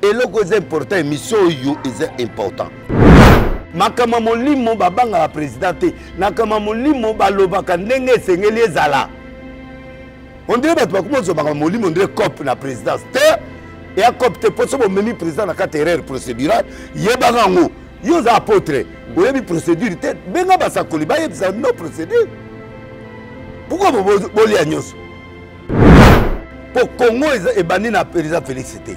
eloko eza important émission oyo eza important makama molimo babanga la président te nakama molimo balobaka ndenge esengeli ezala on dirait bato bakomozo bakama molimo ndire cop na présidence te ya cop te po so bomemi président na kati erreur procédurale yebanga ngo yo za apôtre oyebi procédure te benga basakoli bayebisa no procédure pourquoi bolia nyonso po Congo ebandi na président Félix te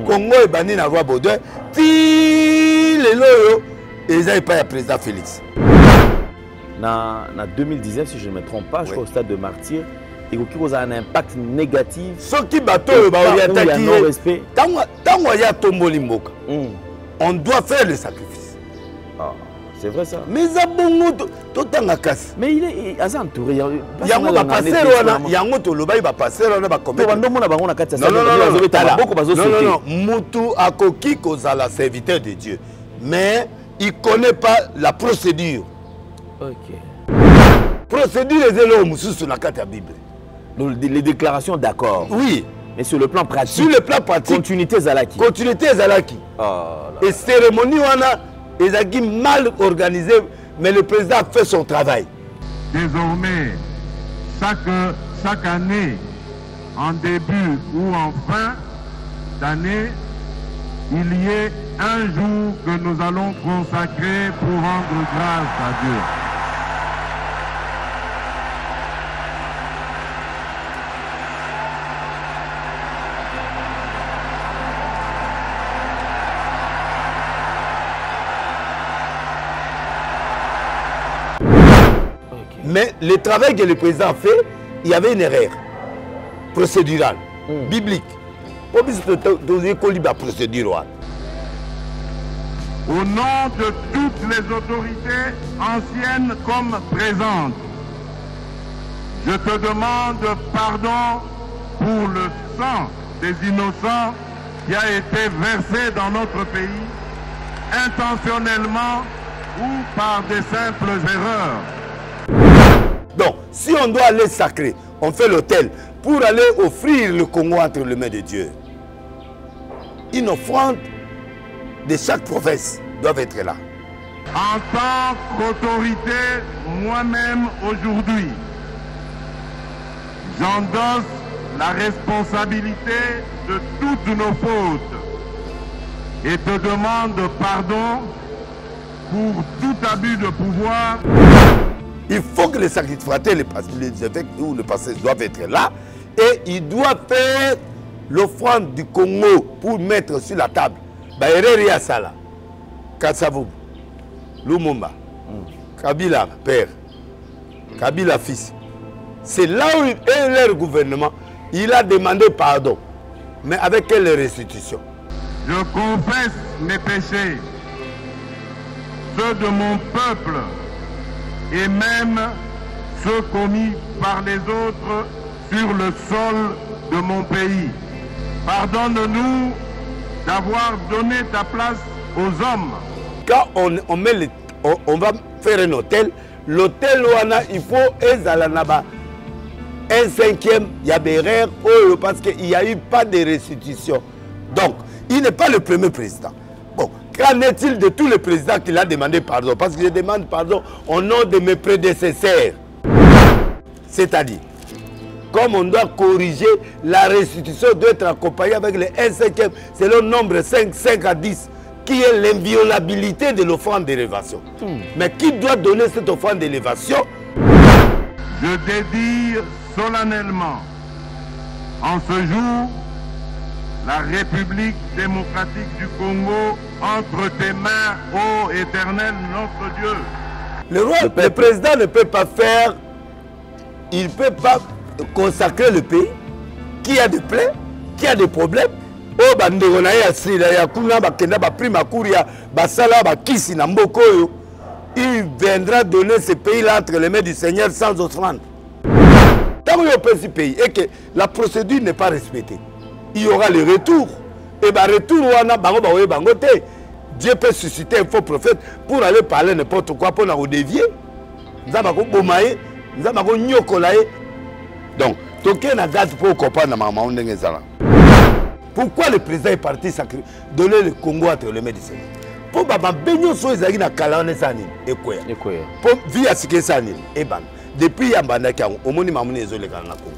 Congo ebandi na roi Baudouin ti lelo yo eza epai ya président Félix na 2019 si je ne me trompe pas je crois au stade de Martyr et qui a un impact négatif soki bato oyo baorientaki ye ntango aya tomboli mboka on doit faire le sacrifice. C'est vrai ça. Mais ça bongo totanga kasi. Mais il est entouré. Yango ba passer wana, yango to lobai ba passer wana ba commettre. To bandomona bango na kati ça. Non, mutu akoki kozala serviteur de Dieu. Mais il connaît pas la procédure. OK. Procédure ezelo mususu na kati ya Bible. Donc les déclarations d'accord. Oui. Mais sur le plan pratique. Sur le plan pratique. Continuité Zalaki. Continuité Zalaki. Et cérémonie wana ezaki mal organisé, mais le président a fait son travail. Désormais, chaque année, en début ou en fin d'année, il y ait un jour que nous allons consacrer pour rendre grâce à Dieu. Mais le travail que le président a fait, il y avait une erreur procédurale, biblique. Au nom de toutes les autorités anciennes comme présentes, je te demande pardon pour le sang des innocents qui a été versé dans notre pays, intentionnellement ou par des simples erreurs. Donc, si on doit aller sacrer, on fait l'autel pour aller offrir le Congo entre les mains de Dieu. Une offrande de chaque province doit être là. En tant qu'autorité, moi-même aujourd'hui, j'endosse la responsabilité de toutes nos fautes et te demande pardon pour tout abus de pouvoir. Il faut que les sacrificateurs, les évêques ou le pasteur doivent être là et ils doivent faire l'offrande du Congo pour mettre sur la table. Baereri Asala, Kassavou, Lumumba, Kabila père, Kabila fils. C'est là où leur gouvernement, il a demandé pardon. Mais avec quelle restitution? Je confesse mes péchés, ceux de mon peuple, et même ceux commis par les autres sur le sol de mon pays. Pardonne-nous d'avoir donné ta place aux hommes. Quand on va faire un hôtel, l'hôtel il faut ezalanaba un cinquième yabérer parce qu'il n'y a eu pas de restitution. Donc, il n'est pas le premier président. Bon, qu'en est-il de tous les présidents qui l'ont demandé pardon? Parce que je demande pardon au nom de mes prédécesseurs. C'est-à-dire, comme on doit corriger, la restitution doit être accompagnée avec le 1/5, c'est le nombre 5 à 10, qui est l'inviolabilité de l'offrande d'élévation. Mais qui doit donner cette offrande d'élévation? Je dédie solennellement, en ce jour, la République démocratique du Congo entre tes mains, ô Éternel notre Dieu. Le président ne peut pas faire, il ne peut pas consacrer le pays qui a des plaies, qui a des problèmes. Oh, il viendra donner ce pays-là entre les mains du Seigneur sans offrande. Tant qu'il y a ce pays et que la procédure n'est pas respectée, il y aura le retour. Et le retour, Dieu peut susciter un faux prophète pour aller parler n'importe quoi, pour nous dévier. Donc, toke na gaz pour comprendre maman ndenge zala. Pourquoi le président est parti donner le Congo entre les mains du Seigneur? Pour Baba Benyo Soezaki na Kalane Sanine et quoi? Pour via Sike Sanine et ban. Depuis Yambanda Kiango, au Moni Mamouni Ezole Kalana Congo.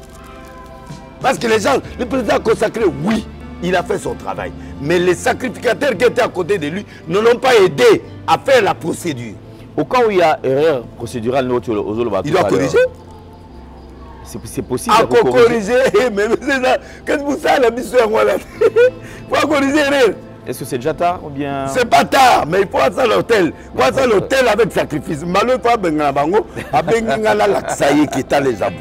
Parce que les gens, le président consacré, oui, il a fait son travail. Mais les sacrificateurs qui étaient à côté de lui ne l'ont pas aidé à faire la procédure. Au cas où il y a erreur procédurale, il doit corriger. C'est possible. À corriger, mais c'est ça. Qu'est-ce que vous savez, la mission là? Il faut corriger erreur. Est-ce que c'est déjà tard ou bien... C'est pas tard, mais il faut faire l'hôtel. Il faut faire l'hôtel avec sacrifice. Malheureusement, il faut faire bango, avec la ça y est, qui est les abous.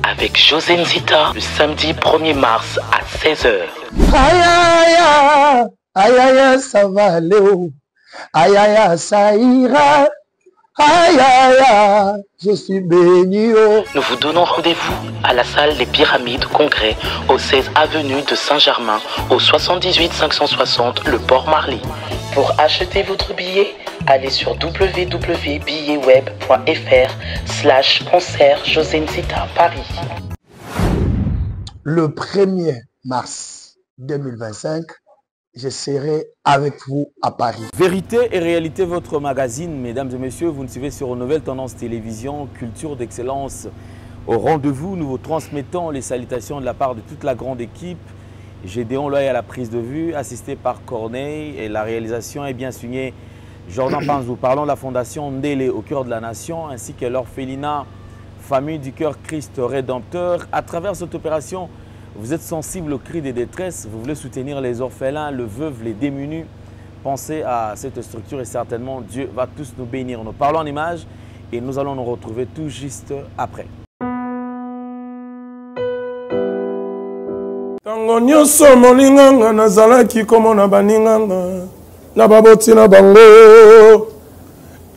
Avec José Nzita, le samedi 1er mars à 16h. Aïe aïe aïe aïe, ça va aller. Aïe aïe, ça ira. Aïe aïe, je suis béni. Nous vous donnons rendez-vous à la salle des Pyramides Congrès au 16 avenue de Saint-Germain au 78 560 Le Port-Marly. Pour acheter votre billet, allez sur www.billetweb.fr/concert José Nzita Paris. Le 1er mars 2025, je serai avec vous à Paris. Vérité et réalité, votre magazine, mesdames et messieurs, vous nous suivez sur Nouvelle Tendance Télévision, culture d'excellence. Au rendez-vous, nous vous transmettons les salutations de la part de toute la grande équipe. Gédéon Loy à la prise de vue, assisté par Corneille, et la réalisation est bien signée Jordan Panz. Nous parlons de la fondation Ndélé au cœur de la nation, ainsi que l'orphelinat Famille du Cœur Christ Rédempteur. À travers cette opération, vous êtes sensible aux cris de détresse, vous voulez soutenir les orphelins, les veuves, les démunis. Pensez à cette structure et certainement Dieu va tous nous bénir. Nous parlons en images et nous allons nous retrouver tout juste après. Tango nyonso moninganga nazalaki komona baninganga na baboti na bango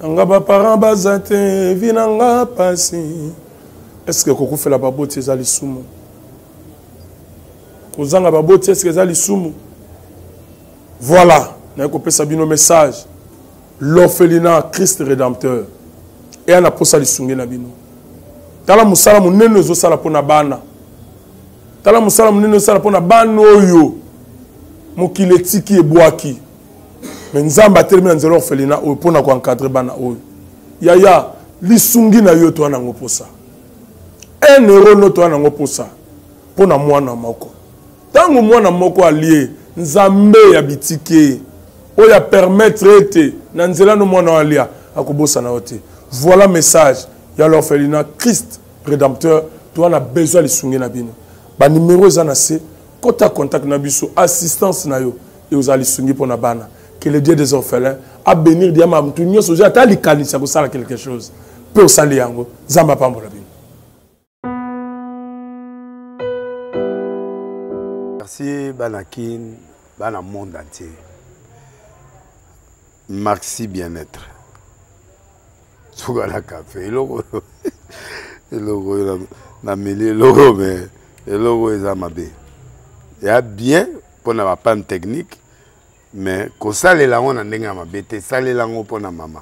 nanga baparent baza te vi nanga pasi. Est-ce que kokufela baboti ezali sumu? Kozanga baboti est-ce que ezali sumu? Voilà, na kopesa bino message. L'orphelinat Christ Rédempteur et ana posa lisungi na bino. Tala musala munene ezosala pona bana. Tala musala munene sala pona bano oyo mokili etiki ebwaki mais nzamba termina nzelo orphelinat oyo pona ko encadrer bana oyo yaya lisungi na yo to nango posa 1 euro no to nango posa pona mwana moko tango mwana moko alie nzambe ya bitike oya permettre ete na nzela no mwana alia akobosa na ote. Voilà message ya l'orphelinat Christ Rédempteur to ana besoin lisungi na bino. Ba numéro za na se kota contact na biso assistance na yo et aux alisungi pour na bana que le Dieu des orphelins a bénir dia ma mtu nyoso ja ta likanisa ko sala quelque chose peut au sali yango zamba pambola bino. Merci Banakin, bana monde entier. Merci bien-être. Sougala café, logo na mêlé logo mais le logo est amabé. Il y a bien pour la panne technique, mais quand ça les langues on a n'enga amabé, ça les langues pour la maman.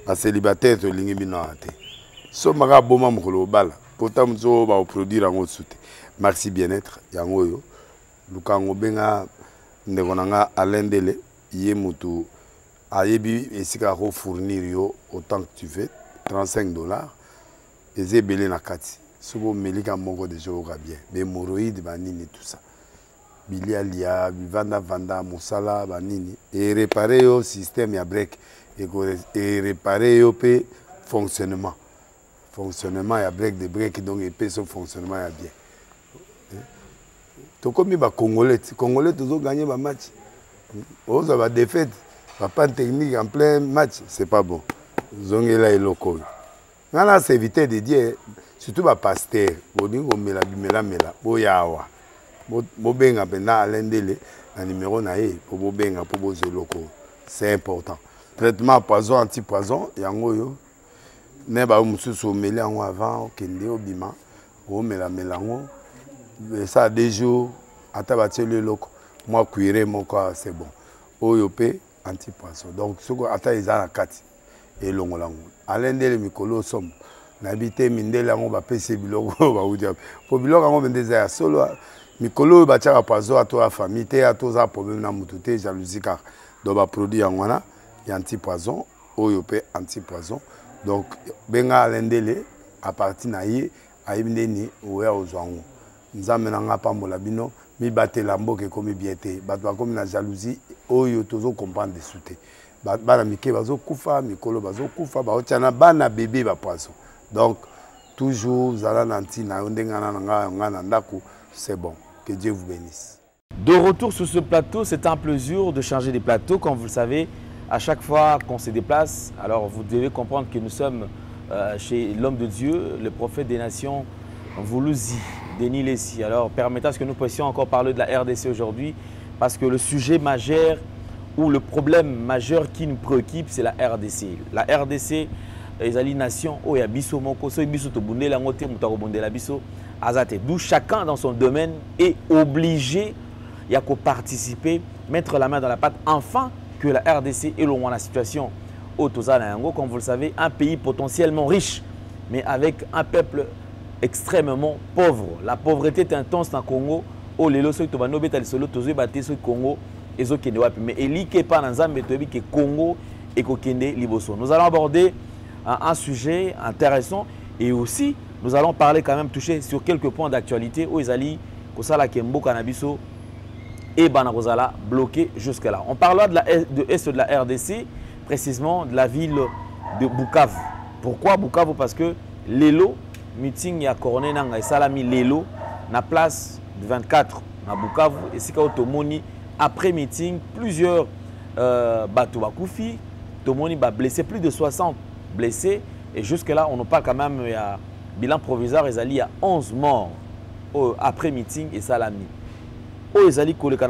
La célibataire to lingi bino ate. So maga boma mukolo bala. Pourtant mzo ba produire en soute. Merci bien-être yango yo. Lukango benga ndekonanga alendele yé mutu ayebi esika ko fournir yo autant que tu veux $35 et zebele na kati. Sobo melika moko de joga bien bémoroïde banini tout ça bilialia vanda musala banini et réparer yo système ya break et réparer yo pe fonctionnement ya break de break donc et pe son fonctionnement ya bien to comme ba congolais toujours gagner ba match oza ba défaite ba pas technique en plein match c'est pas bon zongela eloko ngala c'est éviter de dire surtout ba pasteur boningo mela boyawa bobenga pena alendele na numéro na ye pour bobenga pour bozeloko c'est important traitement poison anti-poison yango yo ne ba mususu omeli yango avant okende obima omela melango ça a 2 jours ata batie le loko moi cuire moko c'est bon oyo pe antipoison donc soko ata eza na kati elongolango alendele mikolo somme nabite mindele yango bapese biloko baudia po biloko yango bendeza ya solo mikolo batiaka poison ato ya famille te atoza problème na mutu te jalousie car donc baproduit yango wana ya antipoison oyo pe antipoison donc benga alendele à partir na ye ayibindeni oya ozwango nzambe na nga pambola bino mi batela mboke komi bien te bato bakomi na jalousie oyo tozo comprendre dessous te bana mike bazo kufa mikolo bazo kufa baotiana bana bébé ba poisson donc toujours zala nanti na ndengana nga na ndako c'est bon que Dieu vous bénisse. De retour sur ce plateau, c'est un plaisir de changer des plateaux comme vous le savez. À chaque fois qu'on se déplace, alors vous devez comprendre que nous sommes chez l'homme de Dieu, le prophète des nations, Voulouzi, Denis Lessi. Alors permettez à ce que nous puissions encore parler de la RDC aujourd'hui parce que le sujet majeur ou le problème majeur qui nous préoccupe, c'est la RDC. La RDC, les nations, où il y a biso moko, so biso to bundé la ngote mutaro bundé la biso azate. D'où chacun dans son domaine est obligé y a qu'à participer, mettre la main dans la pâte, enfin que la RDC est loin de la situation au Toza Nayango, comme vous le savez, un pays potentiellement riche, mais avec un peuple extrêmement pauvre. La pauvreté est intense dans le Congo. Oh, les lois to bano beta solo tozo baté sur Congo et zo kende wapi. Mais elike pas dans Zambie tobi que Congo et ko kende liboso. Nous allons aborder un sujet intéressant et aussi nous allons parler quand même toucher sur quelques points d'actualité où Ezali kosala kembo kanabiso et Banakozala bloqué jusque-là. On parlera de l'est de la RDC, précisément de la ville de Bukavu. Pourquoi Bukavu? Parce que Lelo, meeting ya Coroné Nanga et Salami Lelo, na place de 24 à Bukavu, et si Tomoni, après meeting, plusieurs bateaux bakoufi, Tomoni va blessé, plus de 60 blessés, et jusque-là, on n'a pas quand même, il y a bilan provisoire, il y a 11 morts après meeting et Salami.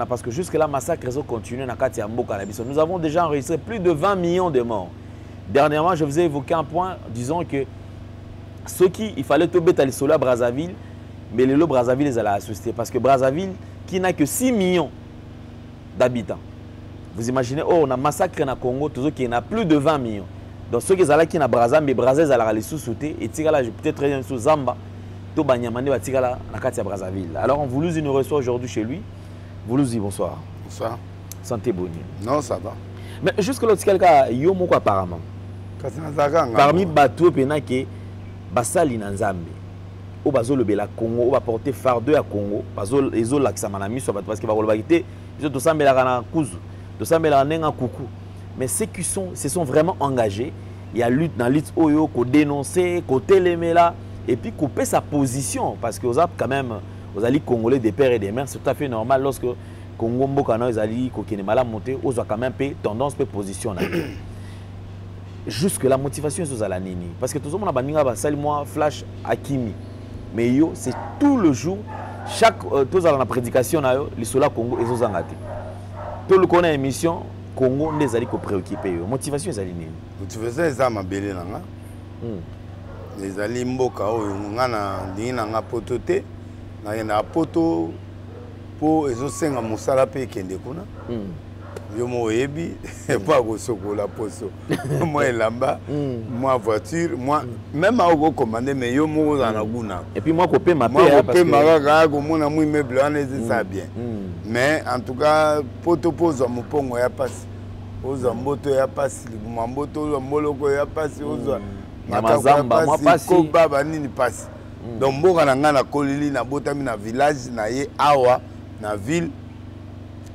Parce que jusque-là, le massacre continue dans Katia Mboka. Nous avons déjà enregistré plus de 20 millions de morts. Dernièrement, je vous ai évoqué un point disant que ceux qui, il fallait tomber à l'isola à Brazzaville, mais le Brazzaville les a assisté. Parce que Brazzaville, qui n'a que 6 millions d'habitants. Vous imaginez, oh, on a massacré dans le Congo, tous ceux qui n'ont plus de 20 millions. Donc ceux qui sont là qui sont Brazzaville, mais Brazzaville, ils sont les sous-soutés. Et là, peut-être très bien sous Zamba. Alors on Voulouzi nous reçoit aujourd'hui chez lui. Voulouzi, bonsoir. Bonsoir. Santé bonne. Non, ça va. Mais jusque là, quelqu'un y a moko apparemment. Parmi bateau penake basali na Nzambe. O bazo le bela Congo, o ba porter fardeau à Congo, bazo ezo lakisa manami so parce que ba koloba kité, ils to sambela kana kuzu, to sambela nenga kuku. Mais ceux qui se sont vraiment engagés, il y a lutte dans lutte oyo ko dénoncer, ko télémela. Et puis couper sa position, parce que vous avez quand même, vous allez Congolais des pères et des mères, c'est tout à fait normal lorsque Congo Mbokana, vous allez mal monter, vous avez quand même tendance à position. Jusque la motivation est à la nini. Parce que tout le monde a dit que moi flash Akimi. Mais yo, c'est tout le jour, chaque tous dans la prédication, les soldats Congo et les Zangati. Tout le connaît émission, Congo les allez préoccuper. Motivation est à la nini. Motivation est à ma belle. Les alliés mboka oyo ngana ndina nga poto te na poto po ezosenga musala pe kende kuna yo mo yebi pas go sokola poso moi lamba moi voiture moi même à go commander mais yo mo za na guna et puis moi copé ma paix parce que moi ga go mona mu immeuble on est ça bien mais en tout cas poto pozo mopongo ya passe oza mboto ya passe libumamboto mboloko ya passe oza Mazamba, moi pas si. Donc, mboka na nga na kolili na botami na village na ye awa na ville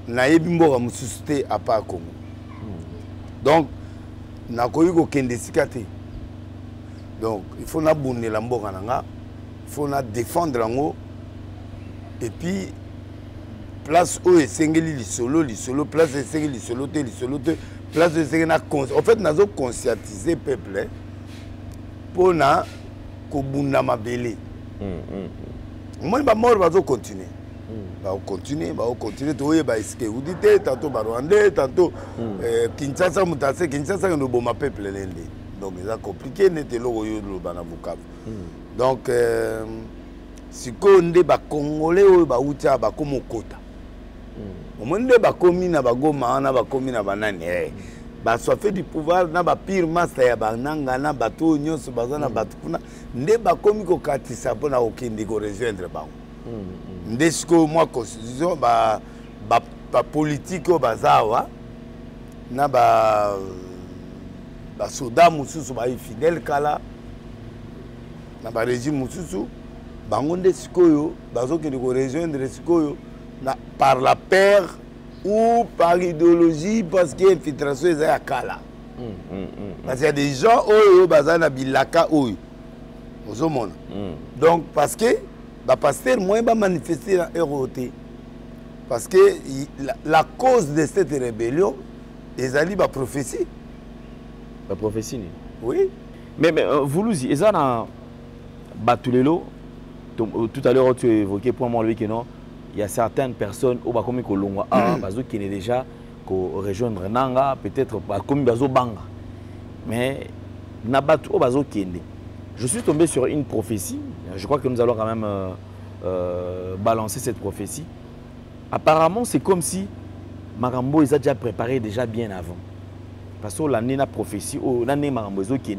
na ye bimboka mususu te à part Congo. Donc, na koyi ko kende sikate. Donc, il faut na bunela mboka na nga, il faut na défendre lango et puis place où esengeli lisolo place esengeli lisolo te place esengeli na en fait nazo conscientiser peuple pour na kobunda mabele. Moi ba mort va continuer. Va continuer to yeba iske udité tantôt ba Rwandais tantôt Kinshasa mutase Kinshasa no boma peuple lende. donc c'est compliqué n'était l'oyo le banabukavu donc siko nde ba congolais oyo ba utia ba komokota omonde ba komi na ba goma na ba komi na banani ba soit fait du pouvoir na ba pire master ya bananga na bato nyonso bazana bato kuna nde ba komi ko katisa pona okindi ko rejoindre bango nde siko moi constitution ba politique bazawa na ba soda mususu ba fidèle kala na ba régime mususu bango nde sikoyo bazokende ko rejoindre sikoyo na par la paire ou par idéologie parce qu'il y a infiltration eza ya kala parce qu'il y a des gens oyo bazana bilaka oyo ozomona donc parce que ba pasteur moyen ba manifester la ROT parce que la cause de cette rébellion ezali ba prophétie. La prophétie. Oui. Mais vous nous dites, ça dans Batulelo, tout à l'heure tu évoquais pour moi que non, il y a certaines personnes au Bakomi Kolongwa bazo qui est déjà ko rejoindre Nanga, peut-être Bakomi bazo Banga. Mais Nabatu au bazo Kende. Je suis tombé sur une prophétie. Je crois que nous allons quand même balancer cette prophétie. Apparemment, c'est comme si Marambo les a déjà préparé déjà bien avant. Parce que l'année la prophétie, l'année Marambo qui est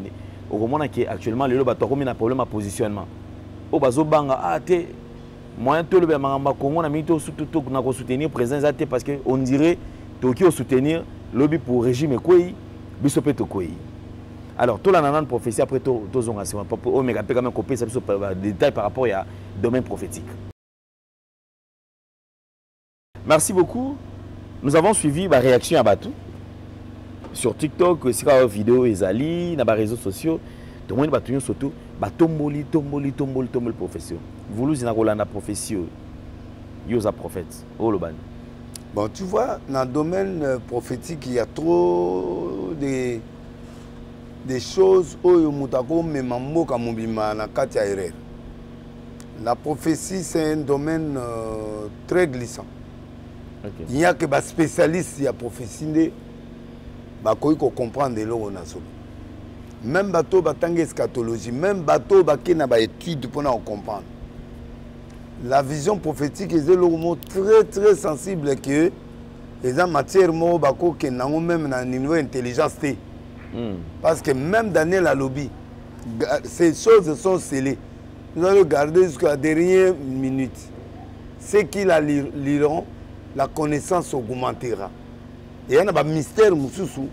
au moment qui actuellement les lots comme un problème à positionnement. Au bazo banga te moyen tout le Maramba Congo na mito tout na ko soutenir présence até parce que on dirait Tokyo soutenir lobby pour régime quoi bisope to quoi. Alors tout la nana prophétie après tout zonga c'est pas pour méga quand même copier ça détail par rapport à domaine prophétique. Merci beaucoup. Nous avons suivi ma réaction à Batou sur TikTok, sur la vidéo Ezali, dans les réseaux sociaux. Tout le monde Batou surtout, tomboli profession. Vous nous avez la prophétie, yosa prophète, oh le ban. Bon, tu vois, dans le domaine prophétique, il y a trop des choses où mutako memambo kamubima na katia erreur. La prophétie, c'est un domaine très glissant. Okay. Il n'y a que des spécialistes qui ont prophétie, qui comprendre de l'eau. Même bateau batang eschatologie, même bateau qui n'a pas étude pour comprendre. La vision prophétique est très très sensible que les gens matière mo bako que n'ont même na niveau intelligence parce que même Daniel a lobby, ces choses sont scellées. Nous allons garder jusqu'à la dernière minute. Ceux qui la liront, la connaissance augmentera. Et il y a un mystère mususu.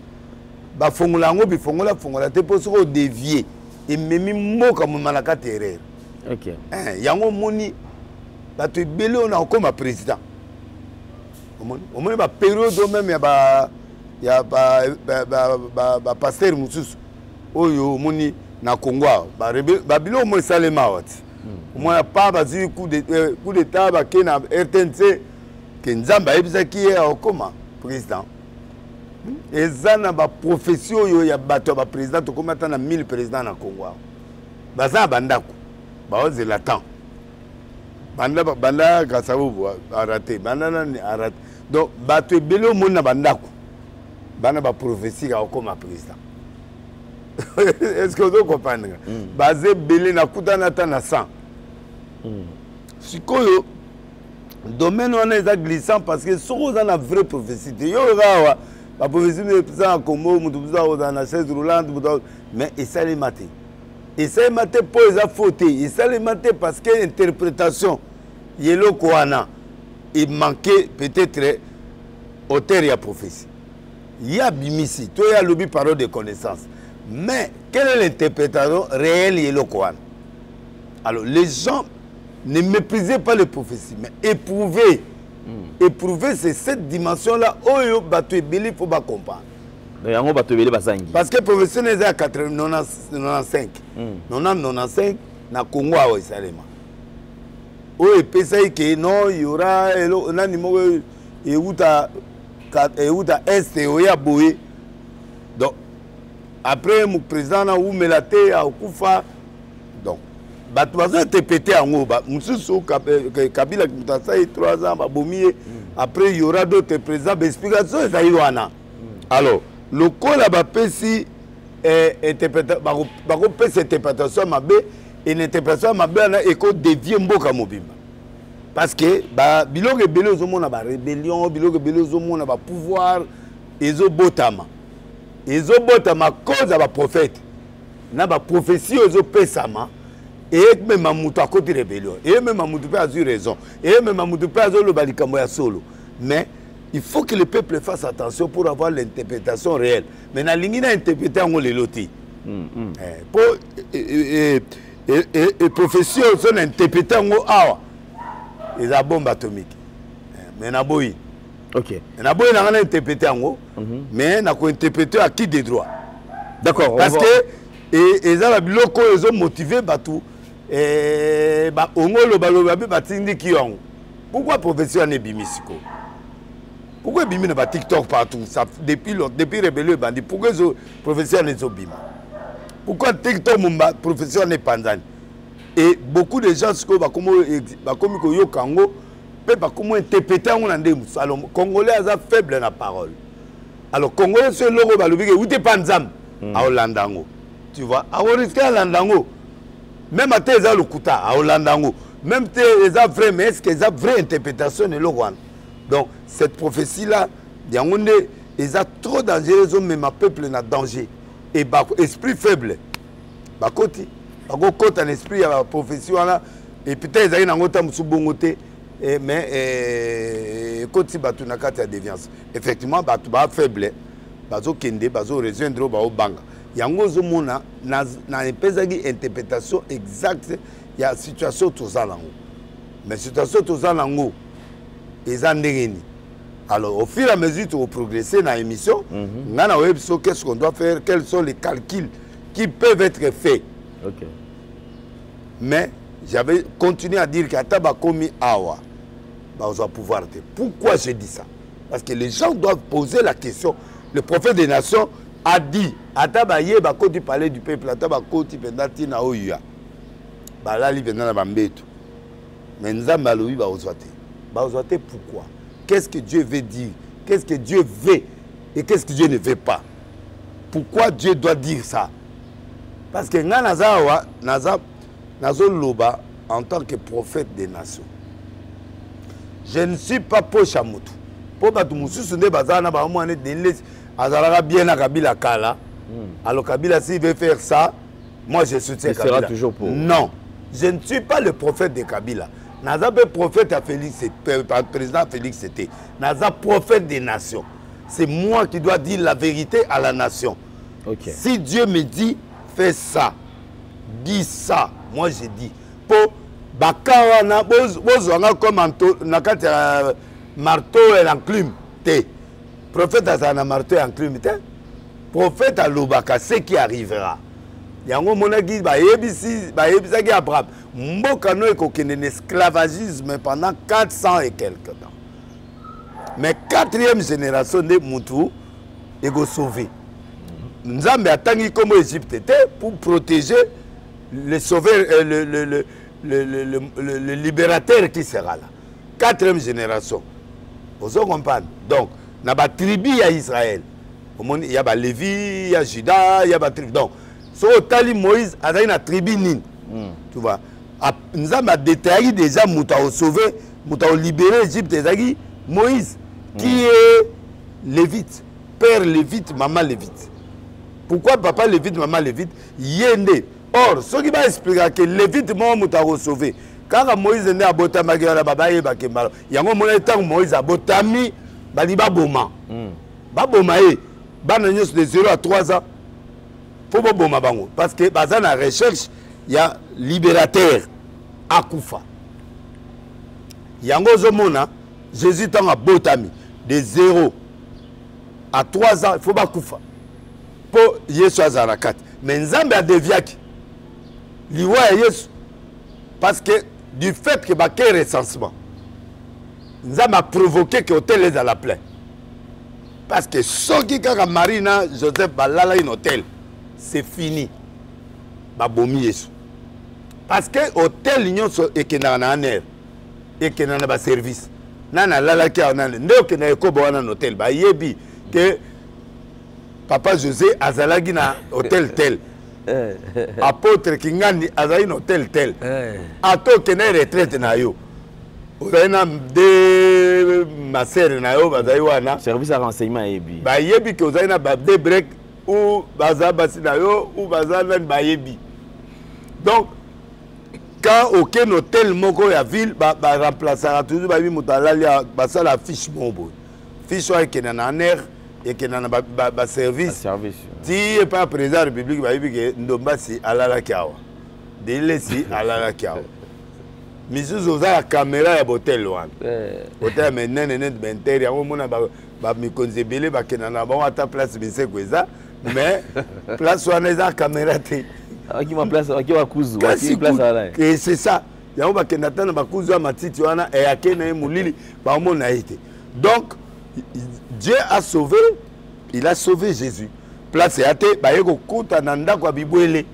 Ba fongolango bi fongola te poso dévier et memi moka manaka terre. OK. Yango moni ba te belé on a comme président. Au moins ba période même ya ba pasteur mususu. Oyo moni na Congo ba bilo mo salema wat. Au moins pas ba zi coup d'état ba ke na RTNC que Nzamba ebisa qui est au coma président. Et ça na ba profession yo ya bato ba président to comme na 1000 présidents na Congo. Baza bandako. Ba oze latent. Banda Gasabu a raté. Banda a raté. Donc bato ebelo mon na bandako. Bana ba prophétie ka comme président. Est-ce que vous comprenez? Basé belé na kutana ta na 100. Sikoyo domaine on est glissant parce que ce qu'on a la vraie prophétie. Yo rawa la prophétie est en Congo, dans la chaise roulante, mais et ça les maté. Et ça les maté pour les fautes. Et ça les maté parce que l'interprétation, yelo koana, il manquait peut-être auteur et prophétie. Il y a bimisi, toi il y a lobby parole de connaissance. Mais quelle est l'interprétation réelle yelo koana? Alors les gens ne méprisaient pas les prophéties, mais éprouvaient. Éprouver, c'est cette dimension-là où bateau et belé faut pas comprendre. Parce que le professeur est à 95. 95 na Congo à Salema. Où il pense que non, il y aura un animal et où ta est et où il y a boé. Donc après mon président a où melaté à Okufa. Donc bateau a été pété en haut. Moussou Kabila qui m'a 3 ans, après il y aura d'autres présidents. L'explication est ça. Alors, le col a si bakopesa interprétation mabe et l'interprétation mabe wana ekodevie mboka mobimba parce que biloko ebele ozomona barébellion biloko ebele ozomona bapouvoir ezobotama cause ya baprophète na baprophétie ezopesama eyemema moto akoti rébellion eyemema moto mpe azwi raison eyemema moto mpe azoloba likambo ya solo mais il faut que le peuple fasse attention pour avoir l'interprétation réelle. Mais na lingi na interpréter en lelo ti. Pour prophétie son interpréter en awa. Les bombes atomiques. Mais na boyi. OK. Na boyi na interpréter en mais na ko interpréter à qui des droits. D'accord. Parce que ils ont biloko ils ont motivé batu ba ongolo baloba ba tindi ki yango. Pourquoi prophétie en ebimisiko? Pourquoi Bimi n'a pas TikTok partout? Ça, depuis Rebellion Bandi, pourquoi les professeurs ne sont Bima? Pourquoi TikTok mon professeur n'est pas Panzani? Et beaucoup de gens qui comme Yokango peuvent comment interpréter en anglais. Alors Congolais a faible la parole. Alors Congolais c'est logo balubike où t'es Panzam à Hollandango. Tu vois? À risquer à Hollandango. Même à tes le kuta à Hollandango. Même tes vrai mais est-ce qu'ils ont vraie interprétation de logo? Donc, cette prophétie-là, ils ont trop dangereux, mais ma peuple n'a danger. Et esprit faible, côté un esprit, il y a la prophétie, et peut-être ils ont un mais côté batu na kati ya déviance. Effectivement, batu ba faible, bazo kende, bazo rejoindre au banga. Yango zomona na pezagi interprétation exacte il y a situation tout ça là. Mais situation tout ça là. Alors, au fur et à mesure que vous progressez dans l'émission, qu'est-ce qu'on doit faire, quels sont les calculs qui peuvent être faits. Okay. Mais j'avais continué à dire qu'Ataba Komi Awa, on va pouvoir dire. Pourquoi je dis ça? Parce que les gens doivent poser la question. Le prophète des nations a dit Ataba Yeba Koti parlait du peuple, Ataba Koti Pendati na Oya. Balali Pendana Bambeto. Mais Nzamba Louis Baozwate. Pourquoi? Qu'est-ce que Dieu veut dire? Qu'est-ce que Dieu veut et qu'est-ce que Dieu ne veut pas? Pourquoi Dieu doit dire ça? Parce que Nazo Loba, en tant que prophète des nations, je ne suis pas pour Chamoutou. Pour Batoumousou, ce n'est pas ça, bien à Kabila Kala. Alors Kabila, s'il veut faire ça, moi je soutiens Kabila. Il sera toujours pour. Non, je ne suis pas le prophète de Kabila. Naza prophète à Félix, président Félix c'était. Naza prophète des nations. C'est moi qui dois dire la vérité à la nation. Okay. Si Dieu me dit, fais ça, dis ça, moi je dis. Pour Bakawana, bozwanga comme marteau et l'enclume. Prophète a un marteau et l'enclume. Prophète à l'Obaka, ce qui arrivera. Yango monaki ba yebisaki Abraham mboka no ekokende esclavagisme pendant 400 et quelques temps. Mais 4e génération de Moutou ego sauvé. Nzambe atangi comme Égypte était pour protéger le sauveur le libérateur qui sera là. 4e génération. Vous comprenez? Donc, na ba tribu à Israël. Il y a ba Lévi, il y a Juda, il y a ba tribu. Donc so Tali Moïse a une tribu nine. Tu vois. Nous avons détaillé déjà Moutao sauvé, Moutao libéré l'Égypte, Moïse, qui est Lévite, père Lévite, maman Lévite. Pourquoi papa Lévite, maman Lévite? Yende. Or, ce qui va expliquer que Lévite, moi, Moutao sauvé. Quand Moïse est né à Botama, il y a un Moïse à Botami, il y a un Boma. Baboma, il y a de 0 à 3 ans. Faut pas bon bango parce que dans la recherche il y a libérateur Akoufa. Yango zomona Jésus tant à Botami de 0 à 3 ans il faut pas Koufa. Pour Yesu azarakat. Mais Nzambe a déviaki. Liwa Yesu parce que du fait que ba quel recensement Nzambe a provoqué que hôtel est à la plaine. Parce que ceux qui kaka Marina Joseph balala un hôtel c'est fini. Babomi Yesu. Parce que l'hôtel l'union est que dans un air et que dans un service. Nana lala qui a un air. Ne que na ekobo un hôtel. Ba yebi que Papa José azalaki na hôtel tel. Apôtre Kingani azalaki na hôtel tel. Ato kene retraite na yo. Ozali na de masere na yo bazali wana. Service à renseignement yebi. Ba yebi ke ozali na ba de break ou baza basi na yo ou baza na ba yebi. Donc quand aucun hôtel moko ya ville ba remplaçera toujours ba bi mutalali ba ça la fiche bombo. Fiche wa ke na air et que dans le service, si il n'est pas président de la République, il y a Ndomba si à la Kiawa. Délé si à la Kiawa. Mais si vous avez la caméra, il y a l'hôtel. L'hôtel, mais non, non, il y a un place, mais place où on a la caméra. Et c'est ça. Il y a un matiti donc, Dieu a sauvé, il a sauvé Jésus. Place à te, bayeko kuta nanda kwa bibwele.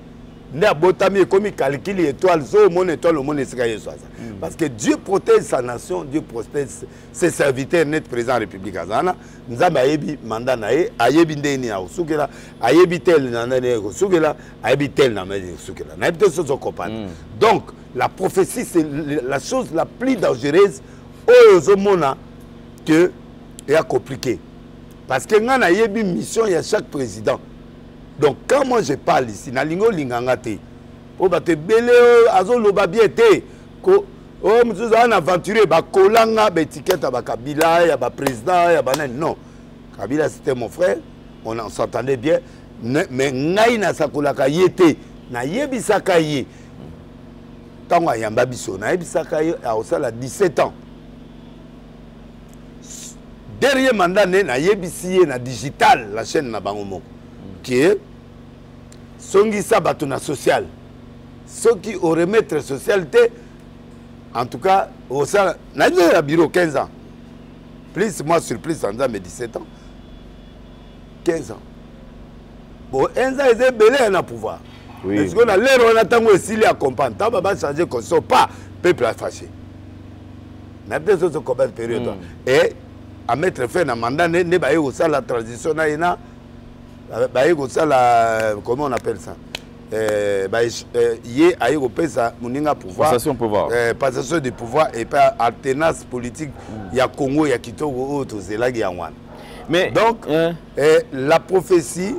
Ne abotami comme calcule étoile, zo mon étoile, mon escalier soit ça. Parce que Dieu protège sa nation, Dieu protège ses serviteurs net présents en République azana. Nzamba ayebi mandat nae, ayebi ndeni ya usukela, ayebi tel na ndeni usukela, ayebi tel na ndeni usukela. Na ebite sozo kopana. Donc la prophétie c'est la chose la plus dangereuse au zomona que est compliqué. Parce que nous avons une mission à chaque président. Donc quand moi je parle ici, na lingo lingangate, oh bah te belé azo lobabiete, ko oh nous avons aventuré ba kolanga ba étiquette ba Kabila ya ba président ya ba non. Kabila c'était mon frère, on s'entendait bien, mais ngai na sakolaka yete na yebisaka ye. Tango yamba biso na yebisaka ye a osala 17 ans. Derrière mandat na yebisi na digital la chaîne na bangomo qui est songi sabato na social ceux qui au remettre socialité en tout cas au ça na le bureau 15 ans plus moi sur plus en 17 ans 15 ans bon 15 ans ils ont belé na pouvoir est-ce qu'on a l'air on attend aussi les accompagner tant va changer qu'on soit pas peuple fâché na deux autres combien de période et à mettre fin à mandat ne ba yo ça la transition na ina ba yo ça la comment on appelle ça ba yé a yo pesa muninga pouvoir passation de pouvoir et pas alternance politique ya Congo ya Kitoko auto zelagi ya wana mais donc la prophétie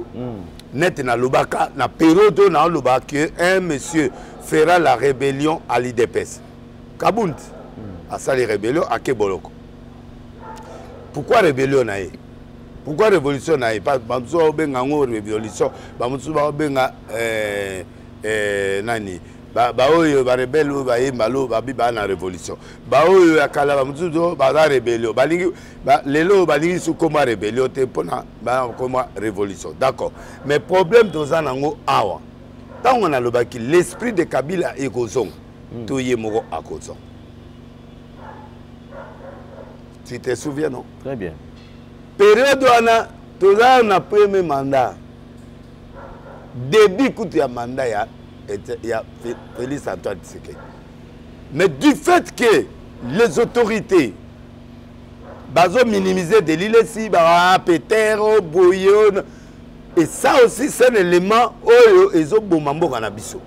net na lobaka na période na lobaka que un monsieur fera la rébellion à l'IDPS Kabunt à ça les rébellions à Keboloko. Pourquoi rébellion naïe? Pourquoi révolution naïe? Pas bamso benga ngo révolution, bamso benga nani? Ba oyo ba rebelle ba yembalo ba biba na révolution. Ba oyo akala bamso ba rébellion. Ba lingi ba lelo ba lingi su comme rébellion te pona ba comme révolution. D'accord. Mais problème toza nango awa. Tant on a le baki l'esprit de Kabila et Kozong. Toye moko akozong. Tu te souviens, non? Très bien. Période où on a premier mandat. Début coup de mandat, il y a Félix Antoine Tshisekedi. Mais du fait que les autorités ont minimisé des l'île ici, Peter, Boyon, et ça aussi c'est un élément où ils ont bomambo canabiso.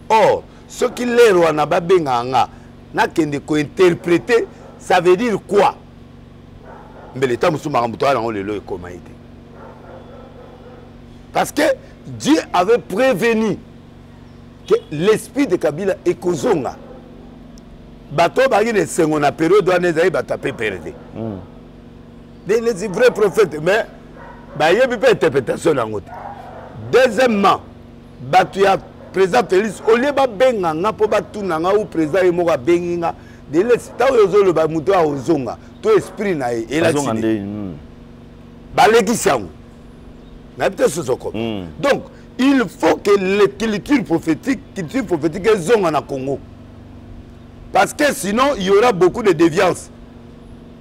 Or, ce qui les rois n'a pas bien interpréter, ça veut dire quoi? Mais l'État parce que Dieu avait prévenu que l'esprit de Kabila est Kozonga. Bato bagi ne sengona période où on a tapé perdre. Les vrais prophètes, mais il y a une interprétation. Deuxièmement, bato ya président Félix, au lieu de benga pour batu nanga ou président emoga benga. De l'État où le bamuto a ozonga, tout esprit na et la donc il faut que les cultures prophétiques zonga na Congo. Parce que sinon il y aura beaucoup de déviances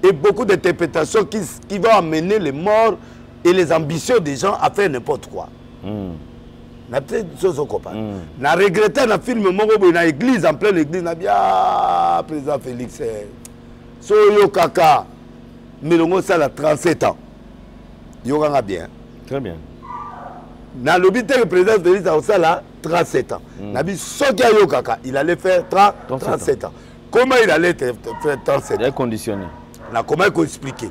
et beaucoup d'interprétations qui vont amener les morts et les ambitions des gens à faire n'importe quoi. Na peut-être chose au copain. Na regretté na film moko na église en pleine église na bien président Félix. Soyo kaka milongo ça la 37 ans. Yo nga bien. Très bien. Dans l'hôpital, le président Félix a 37 ans. Nabi Sokia Yokaka, il allait faire 37 ans. Comment il allait faire 37 ans? Il est conditionné. Comment il faut expliquer?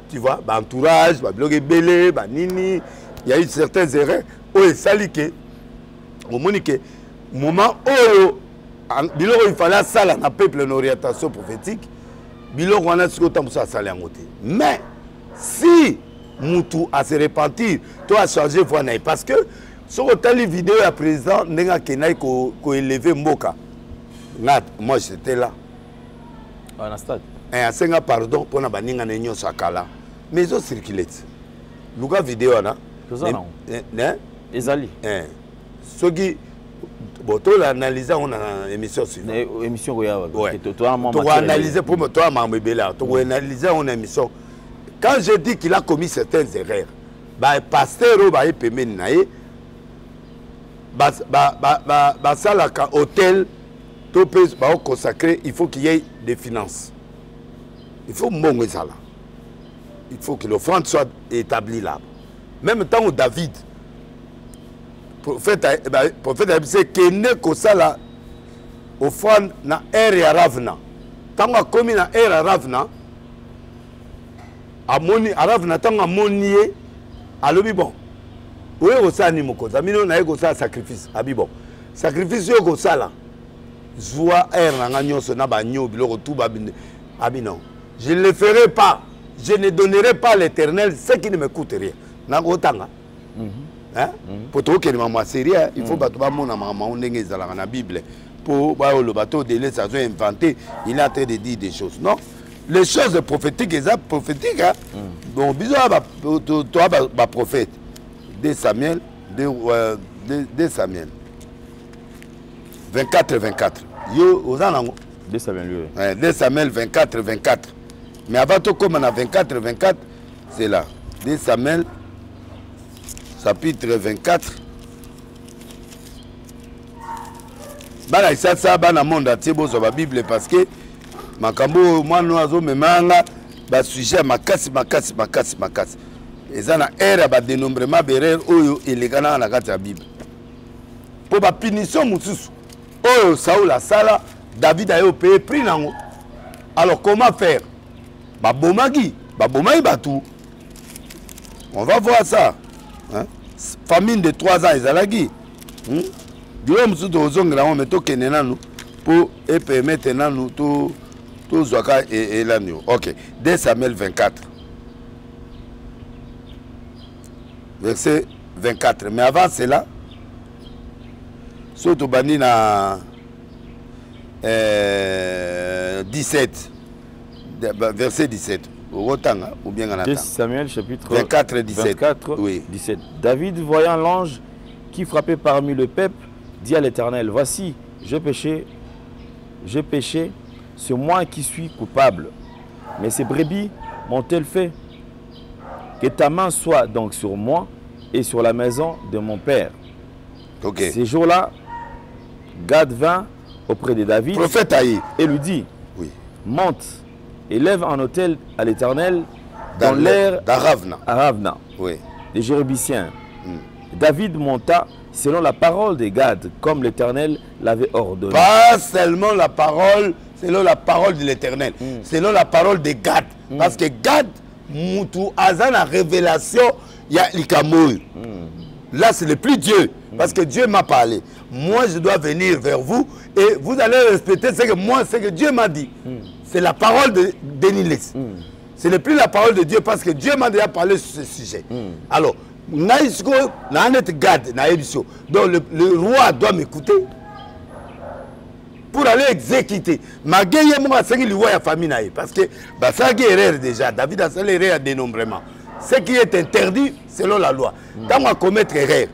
Tu vois, entourage, blog belé, nini, il y a eu certaines erreurs. Oh, ça liqué. Au moment où il fallait ça dans le peuple en orientation prophétique, Bilo on a ce que ça salé en côté. Mais si Moutou a se repentir, tu as changé voix parce que sur les vidéos à président n'enga kenai ko élevé Mboka. Moi j'étais là. En stade. Et à senga pardon pour na baninga nenyo sakala. Mais ils ont circulé. Luga vidéo na. Né? Ezali. Ce qui bon, tu l'analyses on a émission suivante. Émission Royale. Tu as analysé pour moi, toi, Mamé Bella. Tu as analysé on émission. Quand je dis qu'il a commis certaines erreurs, le pasteur va permis naïe, ça la hôtel, tout peut consacrer, il faut qu'il y ait des finances. Il faut monter ça là. Il faut que l'offrande soit établie là. Même temps où David, prophète c'est qu'il n'est que ça là, offrande na ère à Ravna. Tant qu'on commis na ère à Ravna, amoni Ravna tant amoni alobi bon. Oui, au ça ni moko. Zamino na ego ça sacrifice. Abi bon. Sacrifice yo ko ça là. Joie ère na ngagnon so na ba nyo biloko tout ba binde. Abi non. Je ne le ferai pas. Je ne donnerai pas à l'Éternel ce qui ne me coûte rien. Na ko tanga. Hein? Pour tout que maman sérieux, il faut battre maman maman ndenge ezala na Bible. Pour le bateau de l'Est, ça a inventé, il est en train de dire des choses. Non? Les choses prophétiques, hein? Bon, bizarre, toi, prophète. 2 Samuel, 24. Yo, aux anango. 2 Samuel. 2 Samuel 24. Mais avant tout, comme on a 24, c'est là. 2 Samuel, chapitre 24. Bana ça bana monde atié bozo ba Bible parce que makambo moi nous azo memanga ba sujet makasi ezana era ba dénombrement berer oyo elegana na kati ya Bible pour ba punition mususu oyo Saul a sala David a eu payé prix nango. Alors comment faire? Ba bomagi batu. On va voir ça, hein? Famine de 3 ans ezalagi. Pour permettre nous tout Zoaka et l'agneau. Ok. 2 Samuel 24. Verset 24. Mais avant cela, surtout Banina 17. Verset 17. Ou bien 2 Samuel chapitre 24 et 17. 24, oui. 17. David, voyant l'ange qui frappait parmi le peuple, dit à l'Éternel, voici, j'ai péché, c'est moi qui suis coupable. Mais ces brebis m'ont-elles fait? Que ta main soit donc sur moi et sur la maison de mon père. Okay. Ces jours-là, Gad vint auprès de David prophète Aïe et lui dit, oui. Monte, élève un autel à l'Éternel dans l'air d'Aravna, oui. Des Jérubiciens. David monta selon la parole de Gad, comme l'Éternel l'avait ordonné. Pas seulement la parole, selon la parole de l'Éternel, selon la parole de Gad. Parce que Gad, Moutou, Azan, la révélation, il y a l'Ikamoui. Là, c'est le plus Dieu. Parce que Dieu m'a parlé. Moi, je dois venir vers vous et vous allez respecter ce que moi, ce que Dieu m'a dit. C'est la parole de Dénilis. Ce n'est plus la parole de Dieu parce que Dieu m'a déjà parlé sur ce sujet. Alors, donc le roi doit m'écouter pour aller exécuter. Ma guerre, c'est que le roi a famille. Parce que ça est erreur déjà. David a fait l'erreur à dénombrement. Ce qui est interdit selon la loi. Quand on va commettre erreur,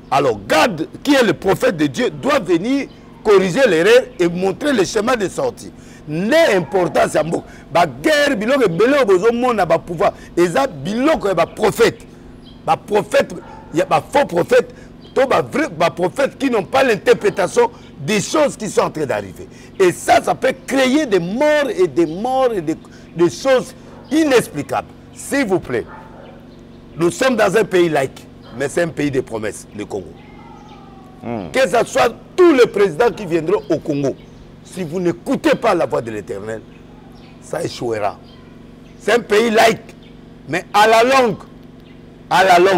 alors Gad, qui est le prophète de Dieu, doit venir corriger l'erreur et montrer le chemin de sortie. L'importance c'est la guerre, biloko belé besoin monde ba pouvoir. Et ça biloko ba prophète. Ba prophète, il y a ba faux prophète, to ba vrai ba prophète qui n'ont pas l'interprétation des choses qui sont en train d'arriver. Et ça peut créer des morts et des choses inexplicables. S'il vous plaît. Nous sommes dans un pays laïque. mais c'est un pays de promesses, le Congo. Que ce soit tous les présidents qui viendront au Congo, si vous n'écoutez pas la voix de l'Éternel, ça échouera. C'est un pays laïque, mais à la longue,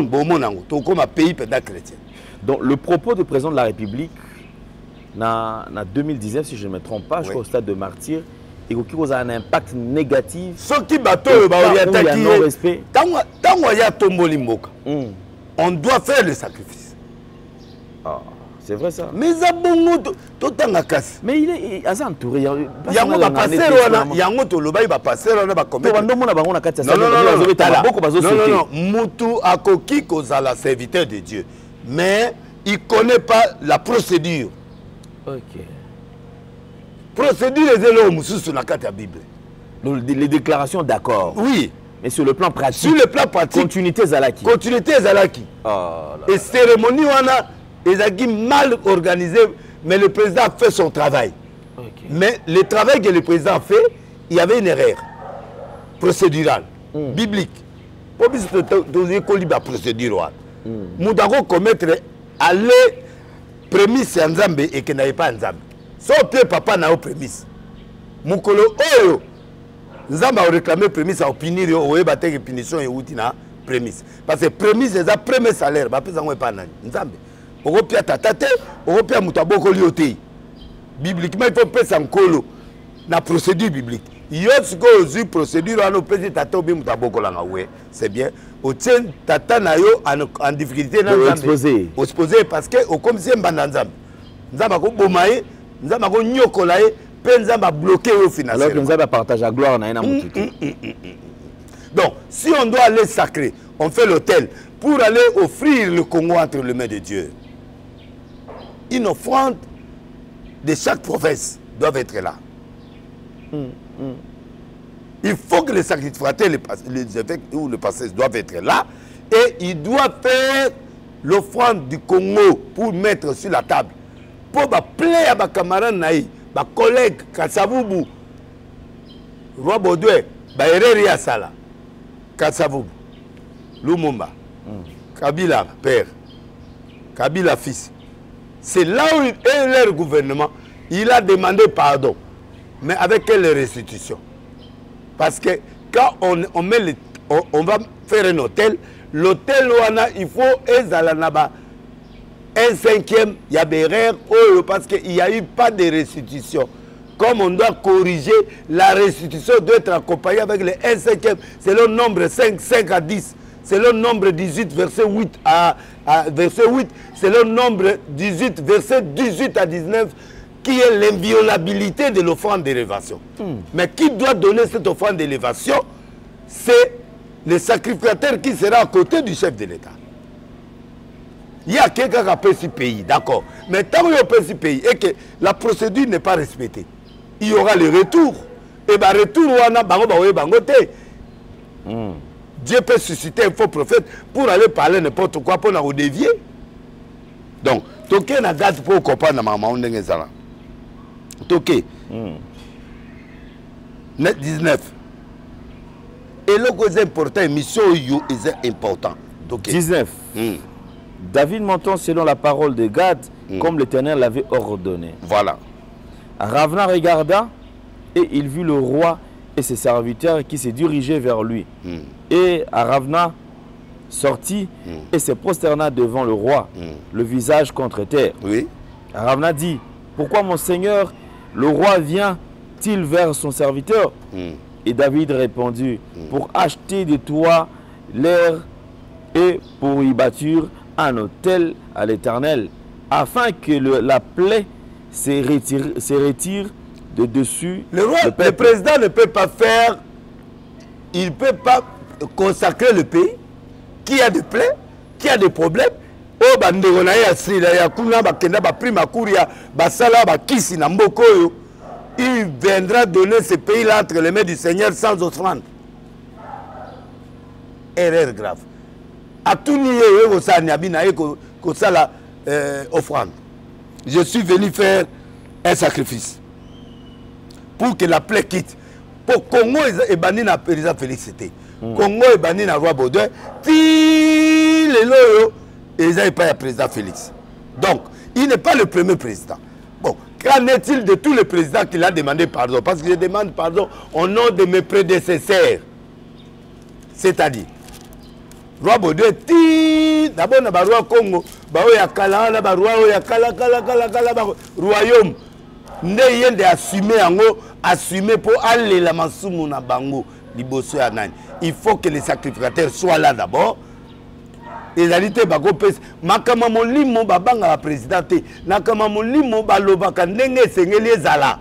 bon, comme un pays chrétien. Donc le propos du président de la République, en 2019, si je ne me trompe pas, je crois au stade de Martyr, et qui a un impact négatif. Ce qui bateau, on doit faire le sacrifice. Ah, c'est vrai ça. Mais mais il est entouré. Il y a un passer, il y a un passer, non, Moutou Akoki Kozala, serviteur de Dieu. Mais il ne connaît pas la procédure. Ok. Procédure est là sur la carte de la Bible. Les déclarations d'accord. Oui. Mais sur le plan pratique. Sur le plan pratique. Continuité Zalaki. Continuité Zalaki. Et cérémonie, ils ont mal organisé, mais le président a fait son travail. Okay. Mais le travail que le président a fait, il y avait une erreur procédurale, biblique. Pour que vous la procédure, nous devons commettre aller prémisse en Zambie et que n'avait pas en Zambie. Sauf que papa n'a pas prémisse. Moukolo Oyo, Zambie a réclamé prémisse à opinion, ou a battu punition et outina prémisse. Parce que prémisse, c'est le premier salaire, bah plus en pas en Zambie. Européen tatate, Européen mutaboko lioté. Bibliquement, il faut passer en colo. La procédure biblique. Il y a une procédure à nos petits tata ou mutaboko la ngawe. C'est bien. Au tien tata na yo en difficulté dans le exposé. Exposé parce que au comme si un bandanzam. Nzamba ko bomaye, nzamba ko nyokolaye, pe nzamba bloqué au financièrement. Alors que nzamba partage la gloire na ina mututu. Donc, si on doit aller sacrer, on fait l'autel pour aller offrir le Congo entre les mains de Dieu. Une offrande de chaque province doit être là. Il faut que les sacrificateurs, les évêques ou les pasteurs doivent être là et ils doivent faire l'offrande du Congo pour mettre sur la table. Pour plaire à mes camarades, mes collègues, Kassavoubou, Roi Baudouin, Baéreri Asala, Kassavoubou, Lumumba, Kabila père, Kabila fils. C'est là où leur gouvernement, il a demandé pardon. Mais avec quelle restitution? Parce que quand on va faire un hôtel, l'hôtel, il faut un cinquième, il y a des erreurs, parce qu'il n'y a eu pas de restitution. Comme on doit corriger, la restitution doit être accompagnée avec le 1 cinquième. C'est le nombre 5 à 10. C'est le nombre 18, verset 8 à verset 8. C'est le nombre 18, verset 18 à 19, qui est l'inviolabilité de l'offrande d'élévation. Mais qui doit donner cette offrande d'élévation? C'est le sacrificateur qui sera à côté du chef de l'État. Il y a quelqu'un qui a payé ce pays, d'accord. Mais tant qu'il y a payé ce pays et que la procédure n'est pas respectée, il y aura le retour. Et bien, le retour, on a bangoté. Dieu peut susciter un faux prophète pour aller parler n'importe quoi, pour nous dévier. Donc, toké na date pour comprendre maman on est là. Toké. 19. Et le plus important, mission est important. 19. David m'entend selon la parole de Gad, comme l'Éternel l'avait ordonné. Voilà. Ravna regarda et il vit le roi et ses serviteurs qui se dirigeaient vers lui. Et Ravna sortit et se prosterna devant le roi, le visage contre terre. Oui. Ravna dit, pourquoi mon seigneur, le roi vient-il vers son serviteur? Et David répondit, pour acheter de toi l'air et pour y bâtir un autel à l'Éternel, afin que la plaie se retire de dessus. Le président ne peut pas faire, il ne peut pas consacrer le pays qui a des plaies, qui a des problèmes. Il viendra donner ce pays-là entre les mains du Seigneur sans offrande. Erreur grave. À tout niveau, offrande. Je suis venu faire un sacrifice pour que la plaie quitte. Pour Congo et Bani na président félicité. Congo et Bani na roi Baudouin. Et ils n'avaient pas le président Félix. Donc, il n'est pas le premier président. Bon, qu'en est-il de tous les présidents qu'il a demandé pardon? Parce que je demande pardon au nom de mes prédécesseurs. C'est-à-dire, Roi Baudouin, d'abord, on a le roi Congo, royaume. N'est de assumer pour aller la masumu na bango liboso ya nani. Il faut que les sacrificateurs soient là d'abord. Les alités bago pes makama molimo babanga la présidente nakama molimo balobaka ndenge sengeli ezala.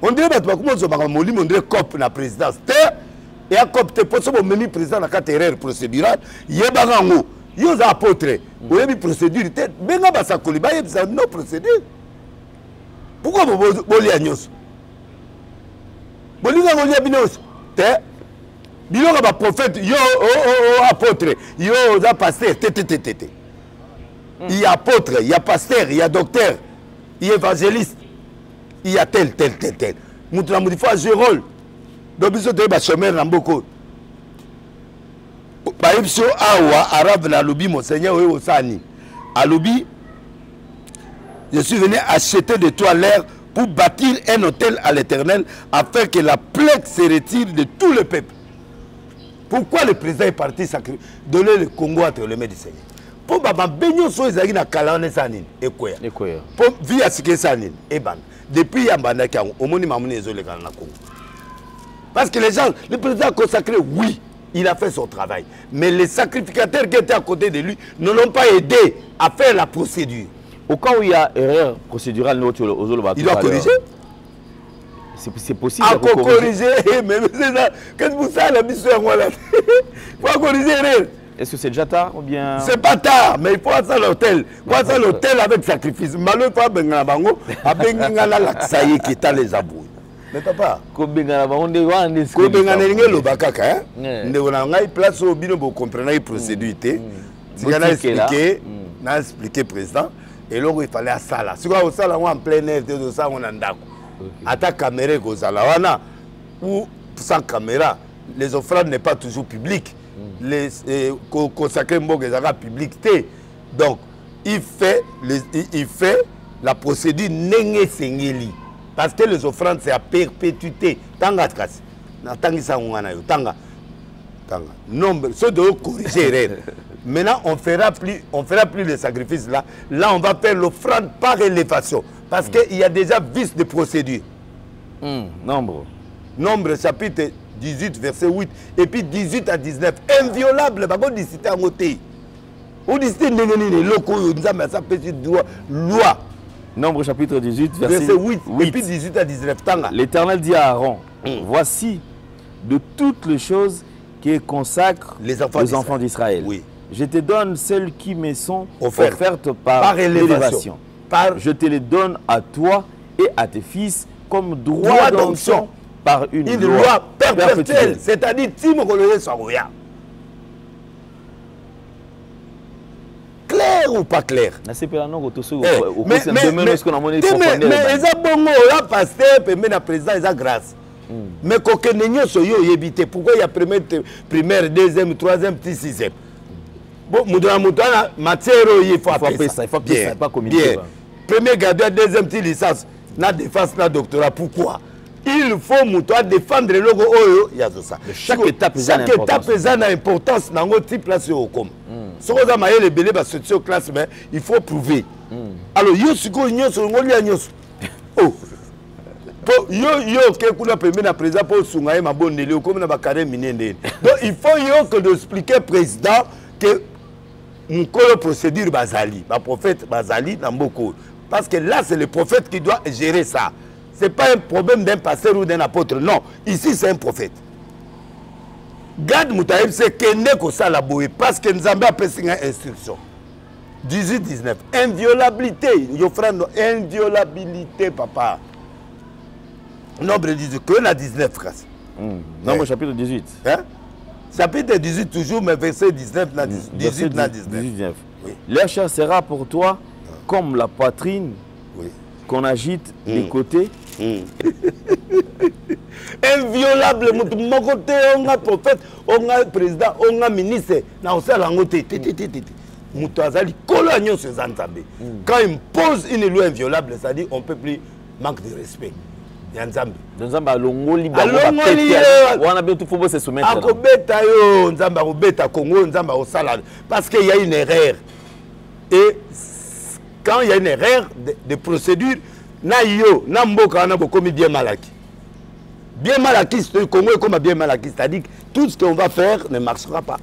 On dirait que comment ça makama molimo on dirait cop na présidence et à cop te possible même président na carte erreur procédurale yebanga ngo yo za apôtre oyebi procédure te benga basakoli ba yebisa no procédure. Pourquoi vous voulez à Nyos? Vous voulez à Nyos? Vous voulez à prophète, yo, apôtre, yo, pasteur, il y a apôtre, il y a pasteur, il y a docteur, il y a évangéliste, il y a tel. Nous devons faire jouer rôle. Donc, nous devons chemin dans beaucoup. Par exemple, arabe, na lobby, mon Seigneur, au Sani. À lobby, je suis venu acheter de toi l'air pour bâtir un hôtel à l'Éternel afin que la plague se retire de tout le peuple. Pourquoi le président est parti donner le Congo entre les mains du Seigneur? Pour Baba Benyo so ezaki na kalane sanin ekoya. Pour via sike sanin eban. Depuis Yambanda ki omoni mamuni ezole kana na Congo. Parce que les gens, le président consacré, oui, il a fait son travail. Mais les sacrificateurs qui étaient à côté de lui ne l'ont pas aidé à faire la procédure. Au cas où il y a erreur procédurale, il doit corriger. C'est possible. À corriger, mais c'est ça. Qu'est-ce que vous savez la mission? Il faut corriger erreur. Est-ce que c'est déjà tard ou bien? C'est pas tard, mais il faut ça l'hôtel. Il faut ça l'hôtel avec sacrifice. Malheureusement, pas Bengala Bango, à Bengala Laksaye qui t'a les abouilles. Mais papa, Bengala Bango, Bengala le Bakaka, on a place au bino pour comprendre les procédures. Si on a expliqué, on a expliqué président. Et là, il fallait à ça là. Si on a ça là, on en plein air, de ça, on a un d'accord. À ta caméra, ou sans caméra, les offrandes n'est pas toujours publiques. Les consacrés Mbogezara publicité. Donc, il fait la procédure Nenge Sengeli. Parce que les offrandes, c'est à perpétuité. Tanga Tkasi. Tanga. Nombre, ceux de corriger. Maintenant, on fera plus les sacrifices là. Là, on va faire l'offrande par élévation. Parce qu'il y a déjà vice de procédure. Nombre, chapitre 18, verset 8. Et puis 18 à 19. Inviolable. Loi. Nombre, chapitre 18, verset 8. Et puis 18 à 19. L'Éternel dit à Aaron, voici de toutes les choses qui consacrent les enfants d'Israël. Oui. Je te donne celles qui me sont offertes par élévation. Je te les donne à toi et à tes fils comme droit d'onction par une loi perpétuelle. C'est-à-dire, clair ou pas clair? Mais ils ont bon là pasteur, mais le président ils ont grâce. Mais quand ils évité, pourquoi il y a primaire, deuxième, troisième, petit, sixième? Bon, matière, il faut appeler ça. Il faut bien, pas communiquer. Premier gardien, deuxième petite licence, na défense, na doctorat. Pourquoi? Il faut défendre le logo. Chaque étape est une importance dans notre type là sur comme. Si vous avez les bébés sur classe, mais il faut prouver. Alors, yo siko nyoso ngoli nyoso. Oh. Yo que kuna premier na président pour sungaye mabondeli comme na bakare minende. Donc il faut que d'expliquer président que Mukolo procédure Bazali, ma prophète Bazali Namboko. Parce que là, c'est le prophète qui doit gérer ça. Ce n'est pas un problème d'un pasteur ou d'un apôtre. Non, ici, c'est un prophète. Gad Moutaïb, c'est Kende Kosala Boé, parce que nous avons appelé une instruction. 18-19. Inviolabilité. Inviolabilité, papa. Nombre 18. Que la 19, grâce. Nombre chapitre 18. Hein? Chapitre 18 toujours, mais verset 19, 18, 19. Oui. Leur chair sera pour toi comme la poitrine qu'on agite des côtés. Inviolable, mon côté, on a prophète, on a président, on a ministre, on a Moutouazali, colonio sur Zanzambe. Quand il pose une loi inviolable, c'est-à-dire on ne peut plus manque de respect. Nzambe. Nzambe alongoli alongoli wana bientôt faut se soumettre. Akobeta yo Nzambe akobeta Congo Nzambe osala parce qu'il y a une erreur. Et quand il y a une erreur de procédure, na yo na mboka na bokomi bien malaki. Bien malaki, le Congo est comme bien malaki, c'est-à-dire que tout ce qu'on va faire ne marchera pas.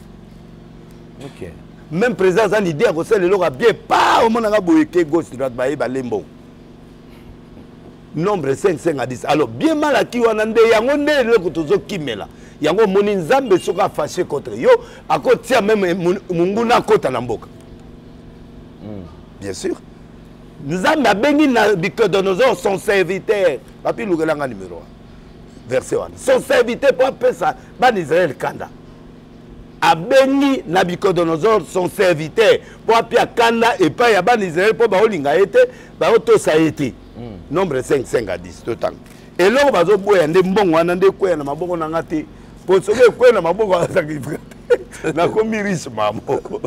OK. Même président a l'idée à recel le lora bien pas au monde boyeke gauche droite baé balembo. Nombre 5 à 10. Alors bien malaki wana nde yango nde le kotozo kimela. Yango moni Nzambe soka fâché contre yo akotia même munguna kota na mboka. Bien sûr. Nzambe abengi na Nabucodonosor son serviteur. Papi lugelanga numéro 1. Verset 1. Son serviteur pour appeler ça ban Israël kanda. Abengi Nabucodonosor son serviteur pour appeler kanda et pas ya ban Israël pour ba olinga été ba oto ça été. Nombre 5 à 10 tout temps. Et là on va zo boya nde mbongo wana nde kwena maboko na ngate. Pour sobe kwena maboko na sacrifice. Na komi riche mamoko.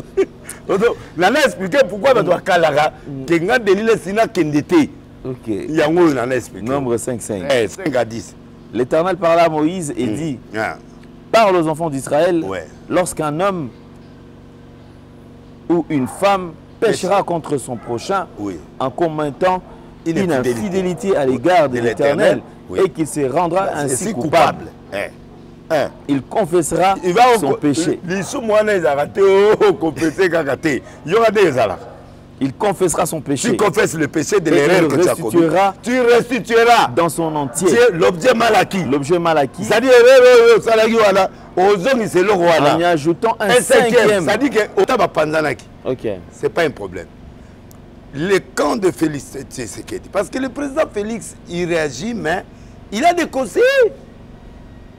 Donc na expliquer pourquoi ba doit kalaga que nga delile sina kendete. OK. Yango na expliquer. Nombre 5. 5 à 10. L'Éternel parla à Moïse et dit parle aux enfants d'Israël lorsqu'un homme ou une femme péchera contre son prochain en commettant une infidélité à l'égard de l'Éternel et qu'il se rendra ainsi coupable. Il confessera son péché. Il confessera son péché. Tu confesses le péché de l'erreur que tu as commis. Tu restitueras dans son entier l'objet mal acquis. L'objet mal acquis. C'est-à-dire, en y ajoutant un cinquième. C'est-à-dire que c'est pas un problème. Le camp de Félix Tshisekedi, parce que le président Félix, il réagit, mais il a des conseillers.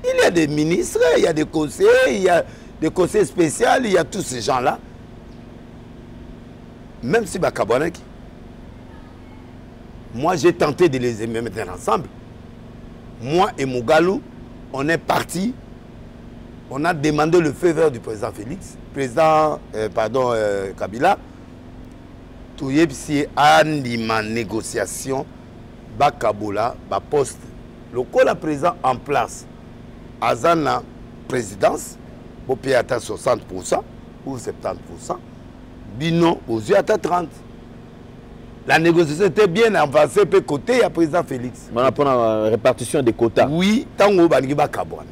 Il y a des ministres, il y a des conseillers, il y a des conseillers spéciaux, il y a tous ces gens-là. Même si Bakabonaki, moi j'ai tenté de les mettre ensemble. Moi et Mugalu, on est partis, on a demandé le feu vert du président Félix, Kabila. Si anima négociation Bakabola ba poste le la président en place azana présidence pour payer à 60% ou 70%, bino aux yeux à 30%. La négociation était bien avancée peu côté il y a président Félix. On a pour la répartition des quotas. Oui, tango bangi Bakabwana.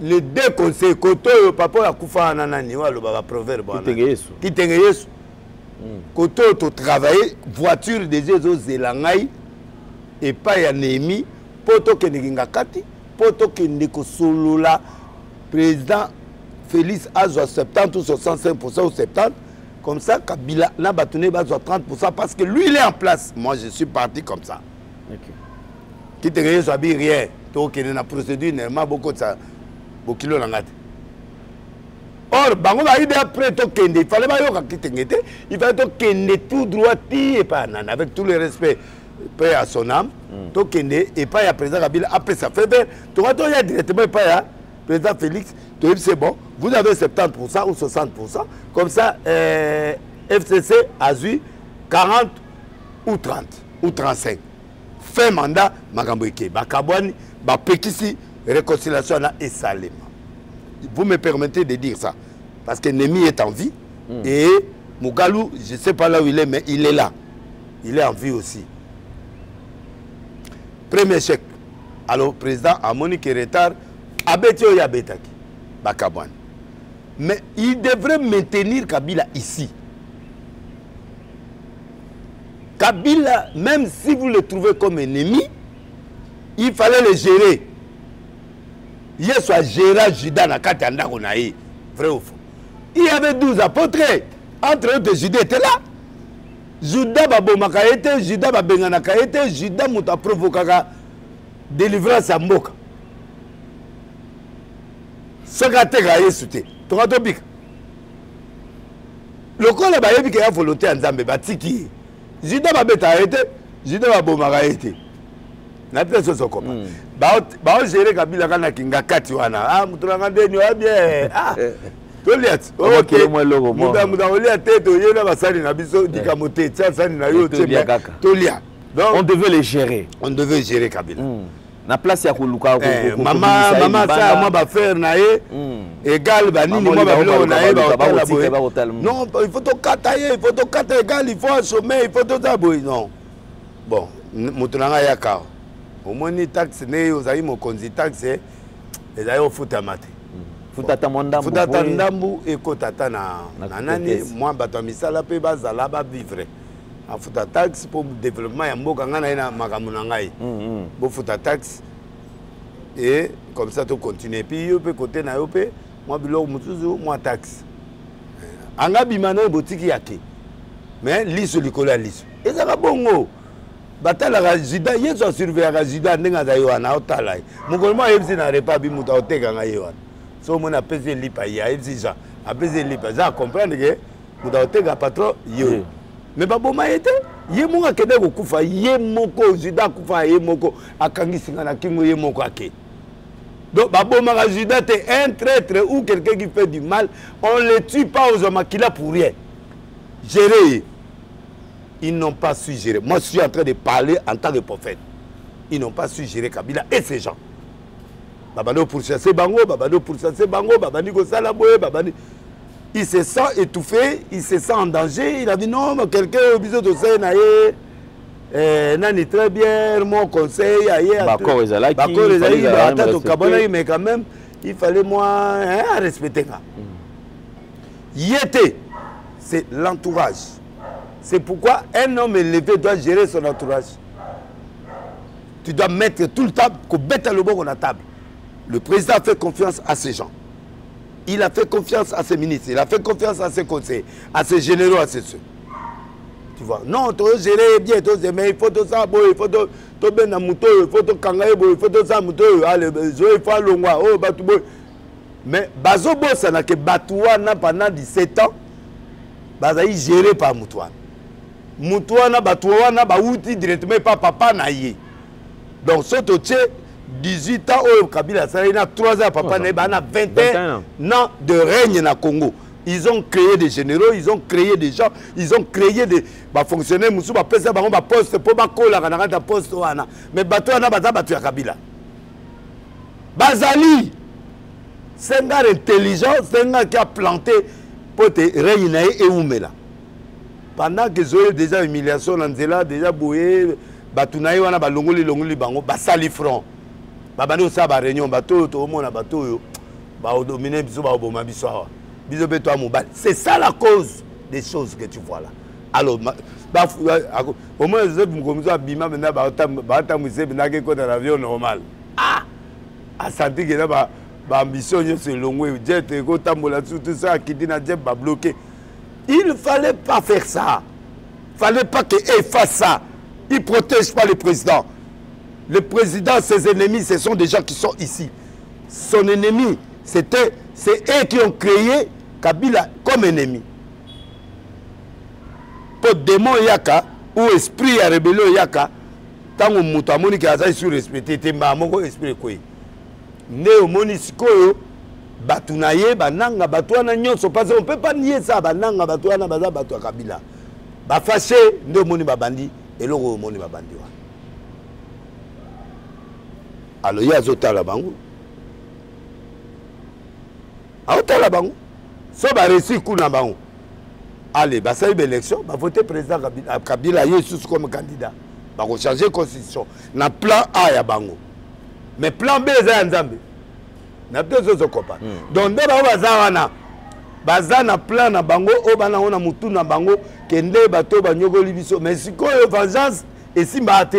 Les deux conseils, Koto et Papa Akoufa Nanani, le proverbe. Qui Yesu. Koto, tu travailles, voiture des Jésus Zélangaï, et pas ya Némi, Poto Kenegingakati, Poto Kenekosolola, président Félix a 70 ou 65% ou 70%, comme ça, Kabila n'a pas 30% parce que lui il est en place. Moi je suis parti comme ça. Qui Yesu a dit rien, donc il y a une procédure, il y a beaucoup de ça. Or, après il fallait tout droit avec tout le respect à son âme. Et pas à président Kabila après ça fait tu vas directement pas président Félix. C'est bon, vous avez 70% ou 60%. Comme ça, FCC a eu 40 ou 30 ou 35. Fin mandat, Magamboike, Bakabouani, Bapekisi. Réconciliation et Salem. Vous me permettez de dire ça. Parce que Némi est en vie. Et Mugalu, je ne sais pas là où il est, mais il est là. Il est en vie aussi. Premier chèque. Alors, président Monique Retard, Abetio Yabetaki, Bakabouane. Mais il devrait maintenir Kabila ici. Kabila, même si vous le trouvez comme ennemi, il fallait le gérer. Il soit géré Judas na kati andako na ye. Vrai ou faux? Il y avait 12 apôtres. Entre eux, de Judas était là. Judas babomaka était, Judas babenganaka était, Judas muta provokaka délivrance à mboka. Sokateka Yesu te. Tokatobika. Lokola bayebi ke ya volonté ya Nzambe batiki. Judas babeta était, Judas babomaka était. Na peut-être ça comprend. Ba gérer Kabila kana kinga kati wana. Ah mutulanga ndeni wa bien. Ah. tolia ok muda olia te toyena basali na biso dikamote tia sali na yo tolia donc on devait les gérer. On devait gérer Kabila. Na place ya kuluka maman ça moi ba faire na ye égal ba nini moi ba bilo na ye ba non il faut to kataye il faut to kata égal il faut assommer il faut to taboy non bon mutunanga yaka au moins ni taxe ne ozali mokonzi taxe ezali ofuta mate futata mondambu futata ndambu ekotata na nani moi bato misala pe bazala ba vivre en futa taxe pour développement ya mboka ngana na makambo na ngai bo futa taxe et comme ça tu continues puis yo pe côté na yo pe moi bilo mutuzu moi taxe anga bimana botiki yake mais liso likola liso ezaka bongo batala ga juda yeso surveiller ga juda ndenga za yo na otala mongolma yebisi na repa bi muta oteka ngai yo so mona pese lipa ya yebisi za apese lipa za comprendre que muta oteka patron yo mais baboma ete ye monga kende ko kufa ye moko juda kufa ye moko akangisi na kingo ye moko ake donc baboma ga juda te un traître ou quelqu'un qui fait du mal on le tue pas aux hommes qui là pour rien gérer. Ils n'ont pas su gérer. Moi, je suis en train de parler en tant que prophète. Ils n'ont pas su gérer Kabila et ces gens. Babano pour chasser Bango, Babano pour chasser Bango, Babani Gosalaboye, Babani. Il se sent étouffé, il se sent en danger. Il a dit non, mais quelqu'un au biseau de Seine, Nani très bien, mon conseil, Bakor Ezalaki, mais quand même, il fallait moi respecter ça. Yété, c'est l'entourage. C'est pourquoi un homme élevé doit gérer son entourage. Tu dois mettre tout le temps, qu'on bête le bon à table. Le président a fait confiance à ces gens. Il a fait confiance à ses ministres, il a fait confiance à ses conseillers, à ses généraux, à ses ceux. Tu vois, non, tu dois gérer bien, mais il faut tout ça, il faut tout bien dans mouto, il faut tout kangaye, il faut tout ça mouto, allez, il faut l'ongwa, oh, batou boy. Mais Bazobo, ça n'a que Batouana pendant 17 ans, Bazaï géré par Moutouane. Moutouana, Batouana, Baouti directement par papa naïe. Donc, ce toché, 18 ans, au Kabila, ça y a 3 ans, papa naïe, a 21 ans de règne na Congo. Ils ont créé des généraux, ils ont créé des gens, ils ont créé des fonctionnaires, Moussou, poste, pour la poste, mais Batouana, Batou Kabila. Bazali, c'est un gars intelligent, c'est un gars qui a planté pour te régner et oumela. Pendant que j'ai déjà humiliation dans Zela, déjà boué, Batounaï, on a longoli bango, basali front. Babano sa ba réunion, bateau, tout le monde a bateau, ba dominer biso ba oboma biso. Biso be toi mobile. C'est ça la cause des choses que tu vois là. Alors, au moins je me comme ça bima maintenant ba tamuse bina ke ko dans l'avion normal. Ah! A senti que là ba ambition c'est longo, jet ko tambola tout ça qui dit na jet ba bloqué. Il ne fallait pas faire ça. Il ne fallait pas qu'il fasse ça. Il ne protège pas le président. Le président, ses ennemis, ce sont des gens qui sont ici. Son ennemi, c'est eux qui ont créé Kabila comme ennemi. Pour démon Yaka, ou esprit à rébellion Yaka, tant que Moutamoni qui a su respecter, c'est un esprit quoi. Néo Monisikoyo, Batounaye, Bananga, Batouana Nyonso, parce qu'on ne peut pas nier ça, Bananga, Batouana, Baza, Batou Kabila. Bafaché, Néo Moni Babandi, et l'euro Moni Babandi. Alors, il y a Zotala Bango. A Zotala Bango. Si on a réussi Kouna Bango. Allez, ça y est l'élection, on va voter président Kabila, Yesus comme candidat. On va changer la constitution. Na plan A, il y a Bango. Mais plan B, il y a Nzambe. Na deux autres copains. Donc, baza na plan na bango o bana ona mutu na bango kende bato banyogo libiso mais sikoyo vengeance et simbate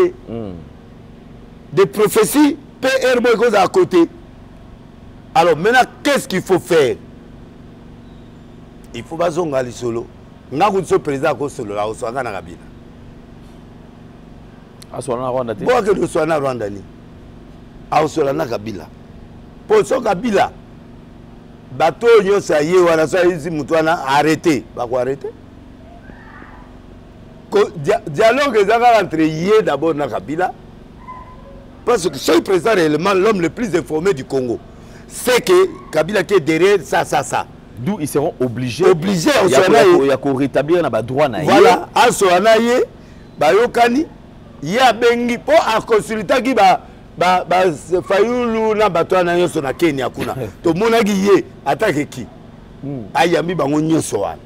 des prophéties PR boy à côté. Alors maintenant qu'est-ce qu'il faut faire? Il faut bazonga li solo nga kunso président ko solo la osanga na Kabila aswana Rwanda te bo ke do swana Rwanda ni a osola na Kabila po so Kabila bateau yo ça y est wana ça ici mutwana arrêté ba ko arrêter dialogue ezaka entre yé d'abord na Kabila parce que c'est le président réellement l'homme le plus informé du Congo c'est que Kabila qui est derrière ça D'où ils seront obligés. Obligés, il y a qu'à rétablir na droit na. Voilà, à Soana ye, Bayokani, ya bengi po a consulta ki ba fayulu na bato na yoso na Kenya kuna. To mona ki ye attaque ki. Ayami bango nyoso wana.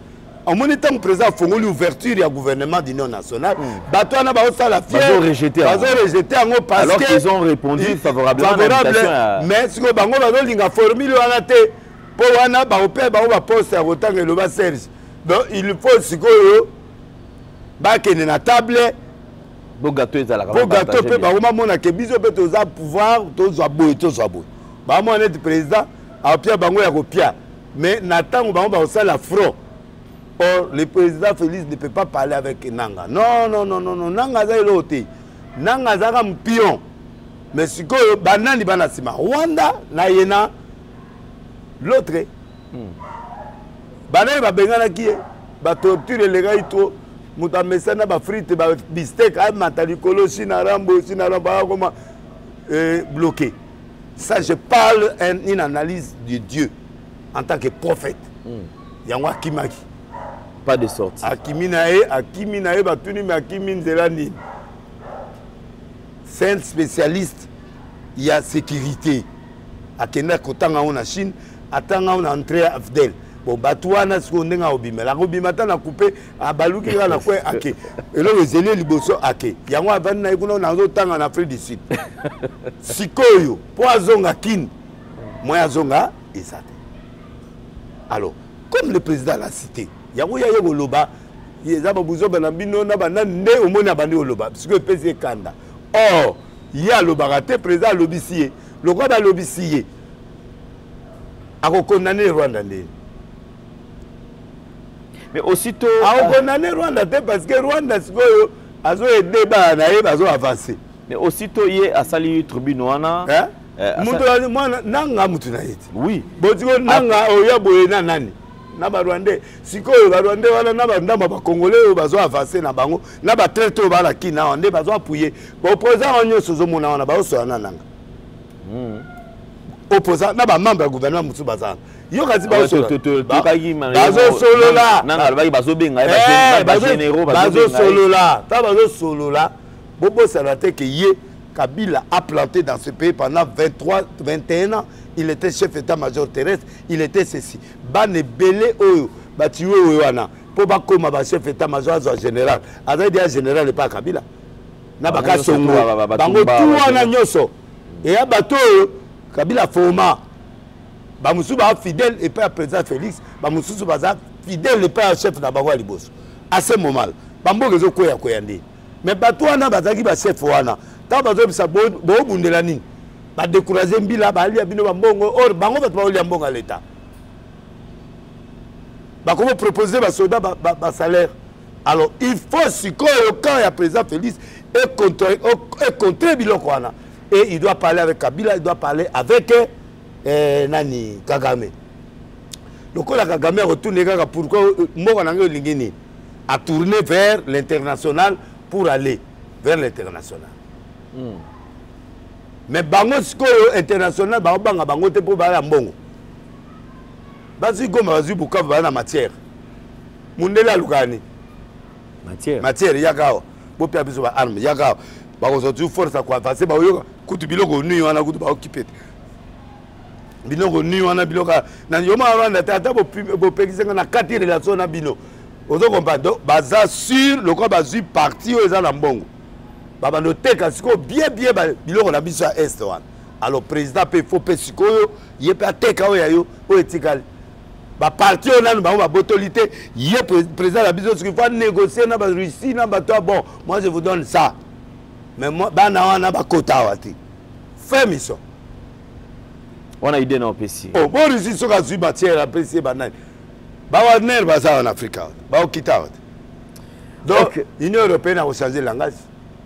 En mon état président fongoli ouverture du gouvernement d'union nationale, bato na ba osala fier. Ils ont rejeté en parce alors qu'ils ont répondu favorablement à l'invitation. Mais ce que bango bazo linga formule wana te po wana ba opé ba poste à Rotanga le ba Serge. Donc il faut sikoyo ba kene na table. Bo gâteau ezala ka. Bo gâteau pe ba oma mona ke biso pe toza pouvoir toza boy. Ba mo net président a pia bango ya kopia. Mais n'attend bango ba osala front. Or, le président Félix ne peut pas parler avec Nanga. Non. Nanga za elote. Nanga za un pion. Mais si ko banani banasima. Rwanda na yena l'autre. Banani ba bengana ki ba torture les gars ito. Muta mesana ba frite ba bistec a matali kolo sinarambo comment bloqué. Ça je parle une analyse de Dieu en tant que prophète. Yangwa kimaki. Pas de sortie. Akimi batuni mais Akimi nzelani. C'est un spécialiste. Il y a sécurité. Akena kotanga on Chine, atanga on entrée à Afdel. Bon batouana ce qu'on a obima. La obima tana coupé à baluki la quoi ake. Et là les élèves liboso ake. Yango avani na ikuno na tanga en Afrique du Sud. Sikoyo poazonga kin. Moi azonga ezate. Alors, comme le président l'a cité, yango ya yego loba yeza babuzo bana bino na bana nde omona bandi oloba parce que pese kanda. Or, ya loba te président lobisier. Le roi da lobisier. A condamné Rwanda ndé. Mais aussitôt a condamné Rwanda parce que Rwanda sikoyo azo aider ba na ye bazo avancer. Mais aussitôt yé a sali tribunal wana. Mutu mwana nanga mutu na yeti. Oui. Botiko nanga oya boye na nani. Na ba Rwandais sikoyo ba Rwandais wana na ba ndamba ba Congolais bazo avancer na bango na ba traité ba la kina onde bazo appuyer. Ba opposant onyo sozo mona wana ba so nanga. Opposant na ba membre du gouvernement mutu bazana. Yo kazi ba so. Bazo solo la. Nanga ba bazo benga ba généraux bazo solo la. Ta bazo solo la. Bobo salate que yé Kabila a planté dans ce pays pendant 21 ans. Il était chef d'état-major terrestre, il était ceci. Bane belé oyo, batiwe oyo wana. Pour pas comme un chef d'état-major général. Avec des général et pas Kabila. Na baka songo. Bango tout wana nyoso. Et à bateau Kabila forma. Bamusu ba fidèle et pas président Félix. Bamusu ba fidèle et pas chef d'abord Libos. À ce moment, bambo rezo koya koyande. Mais bateau wana bazaki ba chef wana. Tant bazo bisa bo bundela nini. Ba décourager mbila ba ali abino bambongo or bango ba oli ambongo à l'état. Ba comment proposer ba soldat ba salaire. Alors il faut sikoyo quand il y a président Félix et contre biloko wana et il doit parler avec Kabila, il doit parler avec nani Kagame. Donc la Kagame retourne pourquoi moko nango lingini a tourné vers l'international pour aller vers l'international. Mais bango sikoyo international banga bango te po ba mbongo. Bazi goma bazi buka ba na matière. Mundela lukani. Matière yakao. Bo pia biso ba arme yakao. Ba ko so force à quoi avancer ba yo kutu biloko nu wana kutu ba occuper. Biloko nu wana biloko na yoma Rwanda tata bo pekisenga na 4 relations na bino. Ozo comprendre baza sur le quoi bazu parti aux na mbongo. Baba no teka siko bien biloko na biso à est wana. Alors président pe faut pe siko ye pe teka o yayo o etikali. Ba parti on a ba botolité ye président la biso siko faut négocier na ba Russie na ba toi bon moi je vous donne ça. Mais moi bana wana ba kota wati. Fais mission. On a idée non PC. Oh bon Russie so ka zu matière apprécier banane. Ba Wagner ba ça en Afrique. Ba okita. Donc l'Union européenne a changé langage.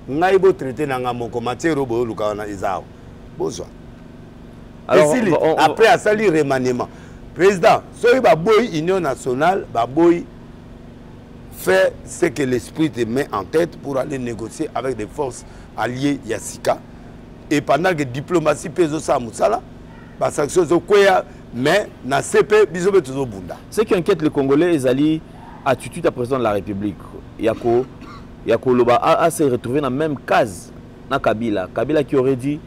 Ngai bo traité nanga moko matière robo luka na izao. Bonsoir. Alors après à sali remaniement. Président, soy ba boy Union nationale, ba boy fait ce que l'esprit te met en tête pour aller négocier avec des forces alliées Yassika. Et pendant que diplomatie peso sa musala, ba sanction zo kwea mais na CP biso be toujours bunda. Ce qui inquiète les Congolais, Ezali attitude à président de la République. Yako Loba a se retrouvé dans la même case na Kabila. Kabila qui aurait dit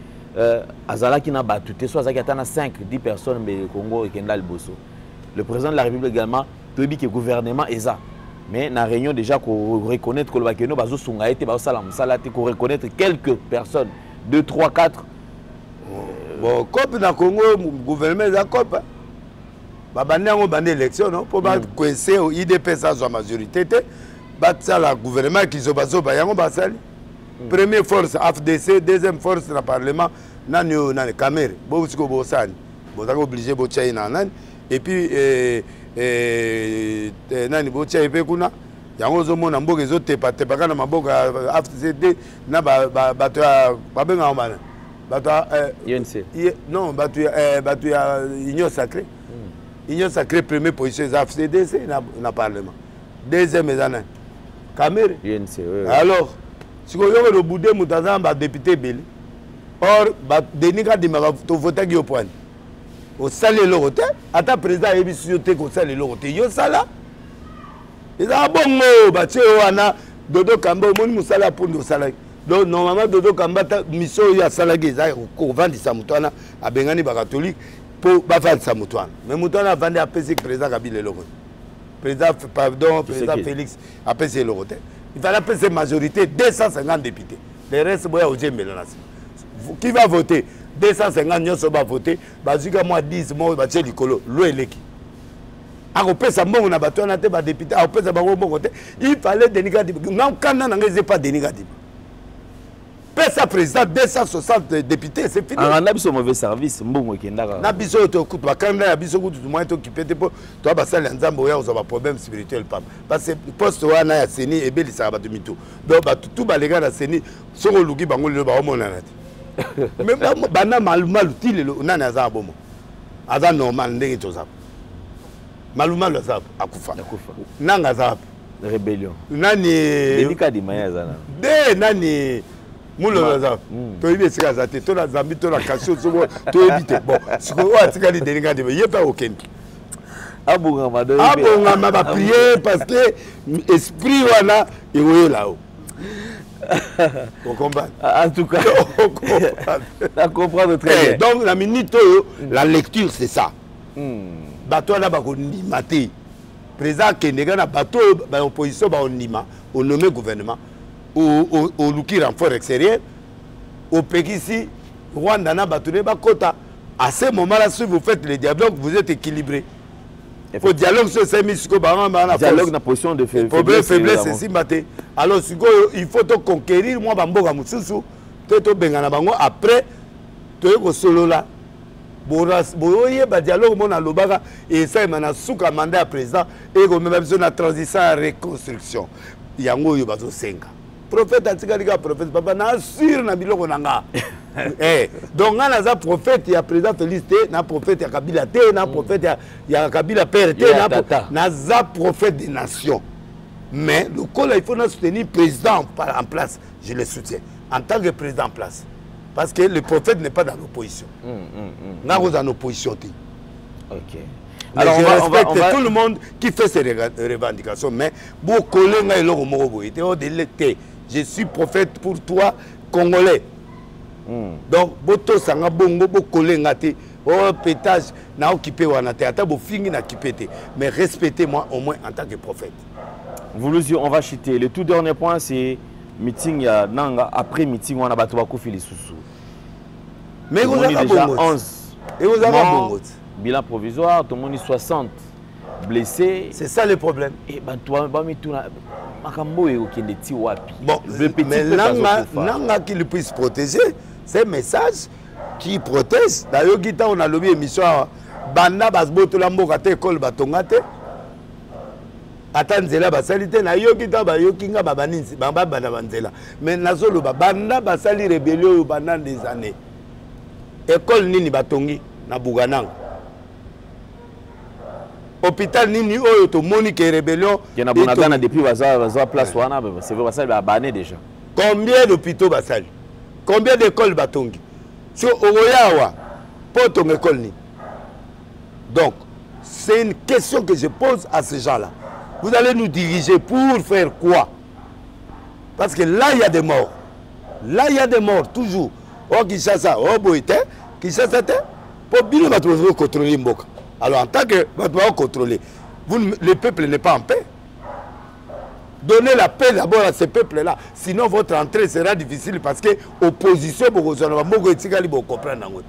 Azala qui n'a battu, soit Azala qui a 5-10 personnes mais le Congo et Kendal Bosso. Le président de la République également, tu dis que le gouvernement est ça. Mais dans la réunion déjà qu'on reconnaître que le Bakeno bazo sunga été bazo salam salati qu'on reconnaître quelques personnes 2 3 4 bon cop dans Congo gouvernement za cop babandi ngo bande élection non pour ba coincer au IDP sans sa majorité ba ça la gouvernement qui zo bazo ba yango basali première force AFDC deuxième force na parlement nani nani Camere bo siko bo sani bo za obligé bo China nani et puis nani bo tia epe kuna yango zo mona mboka ezo tepa kana maboka AFCD na bato ya babenga ngana bato UNC non bato ya Union Sacrée Union Sacrée première position za AFCD na parlement deuxième ezana Camere UNC alors si ko yoko do boudé mutaza ba député belé or ba denika dimaka to voter ki opwani au salé le roté ata président yebi société ko salé le roté yo sala eza bongo batie wana Dodo Kamba moni musala pondo sala donc normalement Dodo Kamba ta mission ya sala geza ko vandisa mutwana abengani ba catholique po ba vandisa mutwana mais mutwana vandi apesi président Kabila le roté président pardon président Félix apesi le roté il fallait apesi majorité 250 députés le reste boya oje melanasi qui va voter 250 nyonso ba voter bazika moi 10 moi ba tie likolo lo eleki akopesa mbongo na bato na te ba député akopesa bango mbongo te il fallait Denis Kadima na kana na ngeze pas Denis Kadima pesa président 260 députés c'est fini on a biso mauvais service mbongo kendaka na biso to kutu bakanda ya biso kutu moi to kipete po to ba sala nzambo ya oza ba problème spirituel papa parce que poste wana ya seni ebelisa bato mito donc bato tout ba lega na seni soko luki bango le ba omona na te même bana malumalu tilelo nani aza bomo aza normal ndenge tozapa malumalu aza akufa nanga aza rébellion nani Denis Kadima aza de nani mulo aza to ibe sika za te to na zambi to na kasio so to ebite bon siko o atikali Denis Kadima yepa okende abonga ma prier parce que esprit wana ewoyo là-haut. On comprend. En tout cas, on comprend très bien. Donc, la minute, la lecture, c'est ça. Bateau là, on nimate. Président Kenega na bateau, opposition, on nima, on nomme gouvernement, au Luki renfort extérieur, au Pékissi, Rwanda na bateau ba kota. À ce moment-là, si vous faites le dialogue, vous êtes équilibré. Au dialogue sur ces missions, dialogue na position de faiblesse, c'est si maté. Alors, il faut conquérir moi bamboga mususu, to bengana bango après to solo là. Boye ba dialogue mon alobaka et ça mana suka mandat à président et ko même besoin de transition à reconstruction. Yango yo bazo senga. Prophète atika prophète papa na sur na biloko nanga. Donc on a un prophète, il y a président Félix, il y a un prophète, il y a Kabila, il y a un prophète, il y a Kabila père, il y a un prophète des nations. Mais le col, il faut soutenir le président en place. Je le soutiens. En tant que président en place. Parce que le prophète n'est pas dans l'opposition. Nous sommes dans l'opposition. Ok. Alors je respecte tout le monde qui fait ses revendications. Mais je suis prophète pour toi, Congolais. Donc, boto sanga bongo bo kolengate oh pétage na occupé wana te ata bo fingi na occupé mais respectez-moi au moins en tant que prophète. Vous nous on va chuter. Le tout dernier point c'est meeting ya nanga après meeting wana bato bakufi lisusu. Mais vous avez déjà 11 et vous avez bongo. Bilan provisoire, tout le monde 60 blessés. C'est ça le problème. Et bato ba mituna makambo e okende ti wapi. Bon, mais nanga qui le puisse protéger. C'est un message qui protège. D'ailleurs, on a lobby émission Banda Basboto Lamboka te école Batongate. Atanzela basalite na yo kita ba yo kinga babaninzi bamba bana banzela. Mais nazolo Banda basali rébellion pendant des années. École nini batongi na Bugananga. Hôpital nini oyo to monique rébellion. Il y en a bonagana depuis baza place wana c'est vrai basali ba bané déjà. Combien d'hôpitaux basali? Combien d'écoles batongi? Sur Oyawa, pour ton école ni. Donc, c'est une question que je pose à ces gens-là. Vous allez nous diriger pour faire quoi? Parce que là, il y a des morts. Là, il y a des morts, toujours. Oh, Kinshasa, oh, Boïté, Kinshasa, pour bien contrôler Mboka. Alors, en tant que vous contrôler, le peuple n'est pas en paix. Donnez la paix d'abord à ces peuples-là. Sinon, votre entrée sera difficile parce que l'opposition, vous comprendre.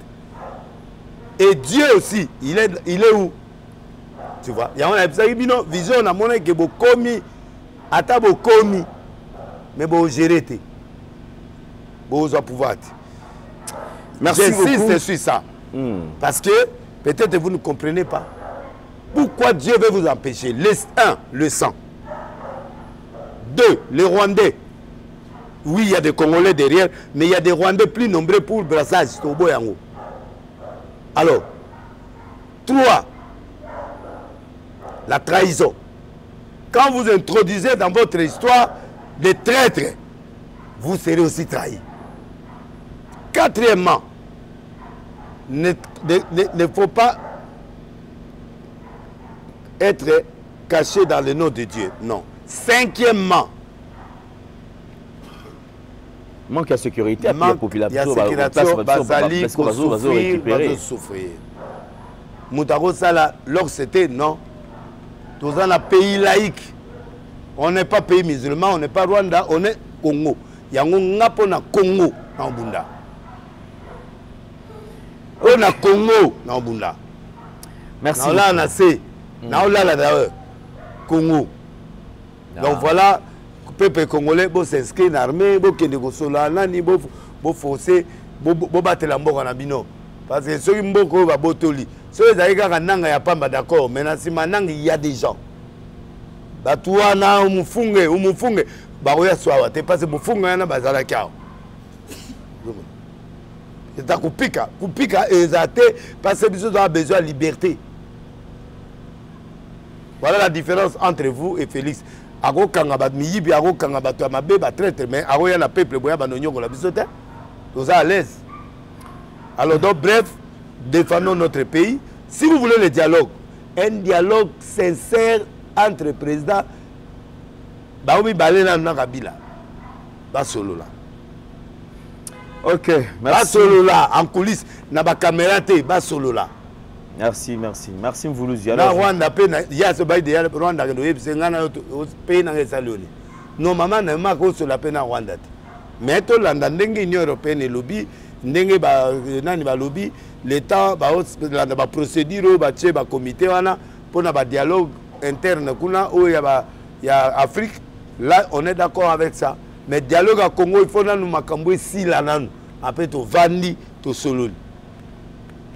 Et Dieu aussi, il est où? Tu vois, il y a une vision, on a montré que vous commis, à vous commis, mais vous gérez. Vous avez pouvoir. Merci beaucoup. Sur ça. Parce que peut-être vous ne comprenez pas. Pourquoi Dieu veut vous empêcher? Le sang. 2, les Rwandais. Oui, il y a des Congolais derrière, mais il y a des Rwandais plus nombreux pour le brassage. Alors, 3, la trahison. Quand vous introduisez dans votre histoire des traîtres, vous serez aussi trahi. 4e, ne faut pas être caché dans le nom de Dieu. Non. 5e, manque de sécurité, la population va souffrir. Moutaro Sala, lorsque c'était non, dans un pays laïque, on n'est pas pays musulman, on n'est pas Rwanda, on est Congo. Il y a un Congo dans Bunda. On a Congo dans Bunda. Merci. Là, on a C. Là, d'ailleurs, Congo. Donc voilà, le peuple congolais s'inscrit dans l'armée, il forcer, il battre la mort en abino. Parce que ceux qui sont battus, ceux qui sont pas d'accord, mais il y a des gens. Batouana, umufunge, baroya soa, te passe mufunge na bazala kao. C'est à kupika ezate parce que nous avons besoin de liberté. Voilà la différence entre vous et Félix. Ago kangaba miyibi ago kangaba to mabe ba traite mais ago ya na peuple boya ba nonyoko la bisote. Tous à l'aise. Alors donc bref, défendons notre pays. Si vous voulez le dialogue, un dialogue sincère entre le président Baomi Balena na Kabila. Ba solo là. OK, merci. Ba solo là en coulisses na ba caméra té ba solo là. Merci. Merci Mvuluzi. Alors Rwanda pe na ya so ba de Rwanda ke do yebisenga na pe na ngesaloni. Non maman na mako so la pe na Rwanda. Mais to landa ndenge Union européenne lobby ndenge ba nani ba lobby l'état ba ba procédure ba tche ba comité wana pour na ba dialogue interne kuna o ya Afrique. Là on est d'accord avec ça. Mais dialogue à Congo il faut na nous makambo si la nanu après to vandi to solo.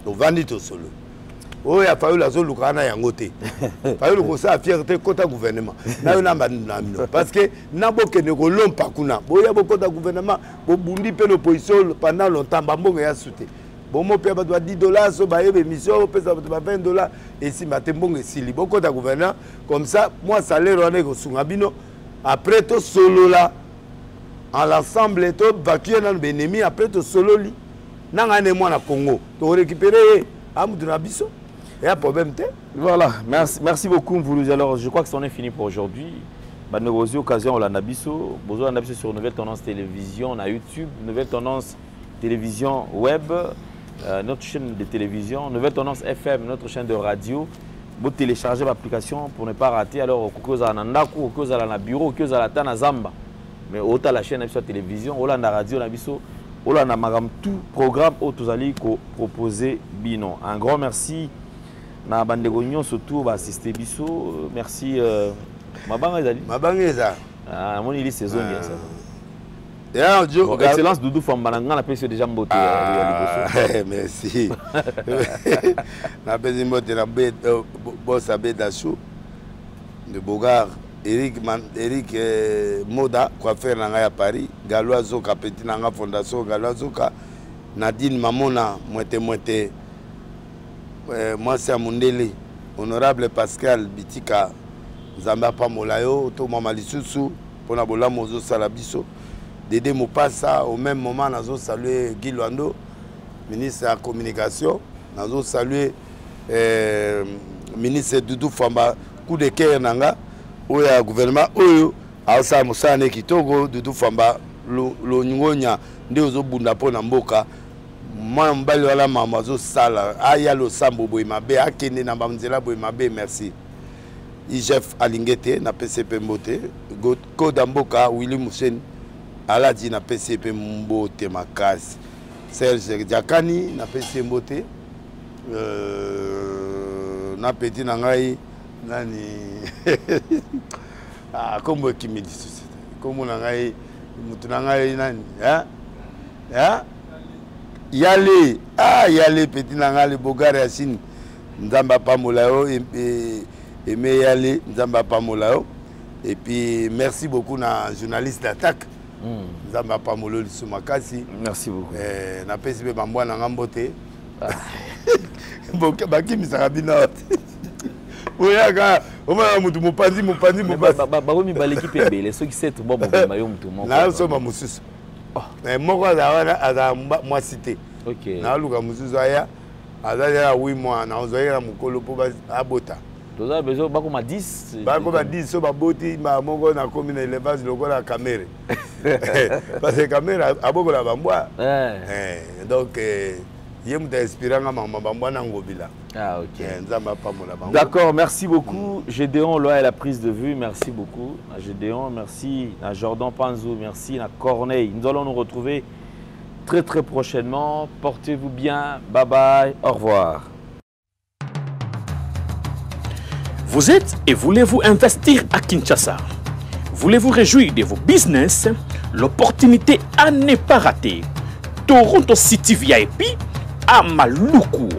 To vandi to solo. Oh, il a fallu la zone Lukana Yangote. Il a fallu que ça fierté côté gouvernement. Parce que n'importe ne golom pas kuna. Il y a beaucoup de gouvernement. Bon bundi pe l'opposition pendant longtemps. Bambongo ya soute. Bon mon père doit $10. So ba yebe mission pe ça va $20. Et si matembongo sili. Beaucoup de gouvernement comme ça. Moi salaire on est sungabino. Après to solo là. En l'ensemble to vacuer dans l'ennemi. Après to solo li. Nangane moi na Congo. To récupérer Amadou Nabiso. Il y a un problème. Voilà, merci beaucoup Mvuluzi. Alors, je crois que c'en est fini pour aujourd'hui. Nous avons eu l'occasion, on a Nabiso sur Nouvelle Tendance Télévision, on a YouTube, Nouvelle Tendance Télévision Web, notre chaîne de télévision, Nouvelle Tendance FM, notre chaîne de radio. Vous téléchargez l'application pour ne pas rater. Alors, au cas où vous avez un bureau, au cas où vous avez un Zamba. Mais autant la chaîne de télévision, on a la radio, Nabiso. On a tout programme où vous allez proposer Bino. Un grand merci. Na bandegognon surtout va assister biso. Merci Mabanga ezali. Mabanga eza. Ah mon il est saison ça. Ya Dieu, excellence Doudou Fambalanga la pèse déjà mbote merci. Na pèse mbote na boss Abedachou de Bogar, Eric Moda coiffeur nanga à Paris, Galois Zoka petit nanga fondation Galois Zoka, Nadine Mamona moite moi c'est Amundele, honorable Pascal Bitika, Zamba Pamolayo, Thomas Malisusu, pour la bola Mozo Salabiso, Dédé Mopassa, au même moment, nous avons salué Guy Luando, ministre de la Communication, nous avons salué ministre Doudou Famba coup de cœur nanga oyo ya gouvernement oyo asa musane kitoko Doudou Famba lo nyonya nde ozobunda po na mboka mwa mbali wala mama zo sala aya lo sambo boy mabe akende na bamzela boy mabe merci IGF alingete na PCP mbote Koda mboka Willy Musen aladi na PCP mbote makasi Serge Diakani na PCP mbote na petit na ngai nani kombo kimidi société kombo na ngai mutu na ngai nani yale yale petit na ngai le bogare ya Chine nzamba pamola yo Aimé Yale nzamba pamola yo et puis merci beaucoup na journaliste d'attaque nzamba pamolo lisu makasi merci beaucoup na PCP bambwa na ngambote baki misarabina oyaka omana mutu mopanzi bakomi baleki mpe ebele soki setu bo mobima yo mutu moko nasomba mosusu moko aza mwasi te naluka mosusu aya azali ya 8 mois naozwaki na mokolo mpo abota toza besoin bakoma 10 bakoma 10 so baboti moko nakomi na élevage lokola ya camere parce que camere abokola bambwa donc ye mutu aespiranga mama bambwa na ngobila. D'accord, merci beaucoup. Gédéon Loa et la prise de vue, merci beaucoup. À Gédéon, merci. À Jordan Panzo, merci. À Corneille. Nous allons nous retrouver très très prochainement. Portez-vous bien. Bye bye. Au revoir. Vous êtes et voulez-vous investir à Kinshasa? Voulez-vous réjouir de vos business? L'opportunité à ne pas rater. Toronto City VIP à Maluku.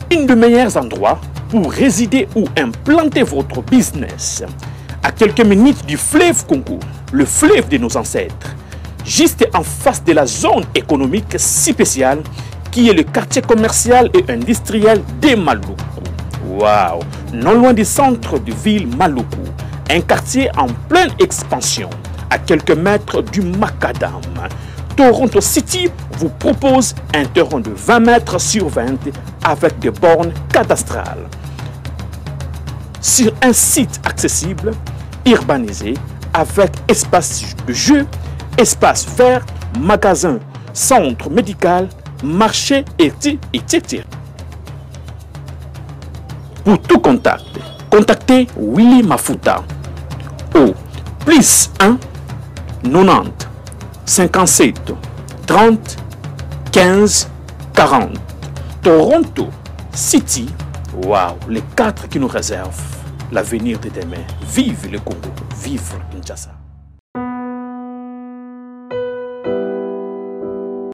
Un des meilleurs endroits pour résider ou implanter votre business. À quelques minutes du fleuve Congo, le fleuve de nos ancêtres. Juste en face de la zone économique si spéciale qui est le quartier commercial et industriel de Maluku. Waouh! Non loin du centre de ville Maluku, un quartier en pleine expansion, à quelques mètres du Macadam. Toronto City vous propose un terrain de 20 mètres sur 20 avec des bornes cadastrales. Sur un site accessible, urbanisé, avec espace de jeu, espace vert, magasin, centre médical, marché etc. Pour tout contact, contactez Willy Mafuta au +1 90 57 30 15 40. Toronto City, waouh, les 4 qui nous réservent l'avenir de demain. Vive le Congo, vive Kinshasa.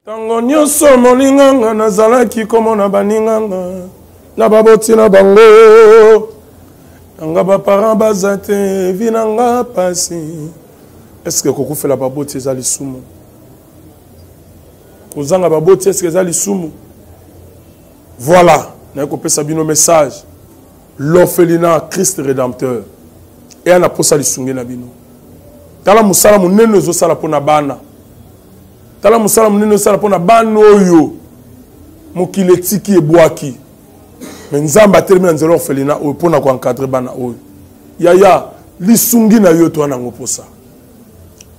Tango nyonso molinganga nazalaki komona baninganga na baboti na bango nanga baparent baza te vi nanga pasi. Est-ce que koko fait la baboti ezali sumu? Kozanga baboti est-ce que ezali sumu? Voilà, na kopesa bino message. L'orphelinat Christ rédempteur. Et ana posa lisungi na bino. Tala musala munene zo sala pona bana. Tala musala munene sala pona bana oyo. Mokile tiki ebwaki. Mais nzamba termine nzelo orphelinat oyo pona ko encadrer bana oyo. Yaya lisungi na yo to ana ngoposa.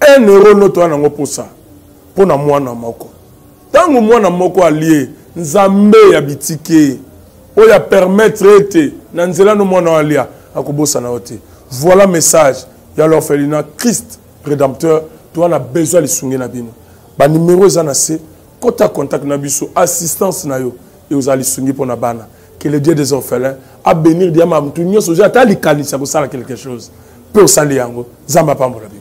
1 euro no to ana ngoposa. Pona mwana moko. Tango mwana moko allié nzambe ya bitike oya permettre ete na nzela no mwana alia akobosa na ote. Voilà message ya l'orphelinat Christ rédempteur. Toi on a besoin de lisungi na bino. Ba numéro za na se kota contact na biso assistance na yo et aux lisungi pona bana. Que le Dieu des orphelins a bénir diama mtu nyoso ja tali kanisa ko sala quelque chose. Pe o sali yango zamba pambola bino.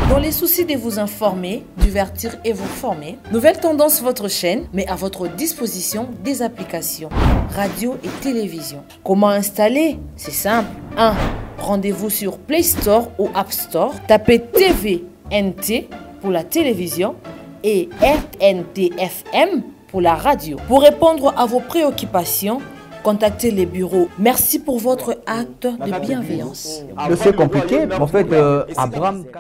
Dans les soucis de vous informer, divertir et vous former, Nouvelle Tendance, votre chaîne, met à votre disposition des applications, radio et télévision. Comment installer? C'est simple. 1. Rendez-vous sur Play Store ou App Store. Tapez TVNT pour la télévision et RNTFM pour la radio. Pour répondre à vos préoccupations, contactez les bureaux. Merci pour votre acte de bienveillance. C'est compliqué, en fait, Abraham...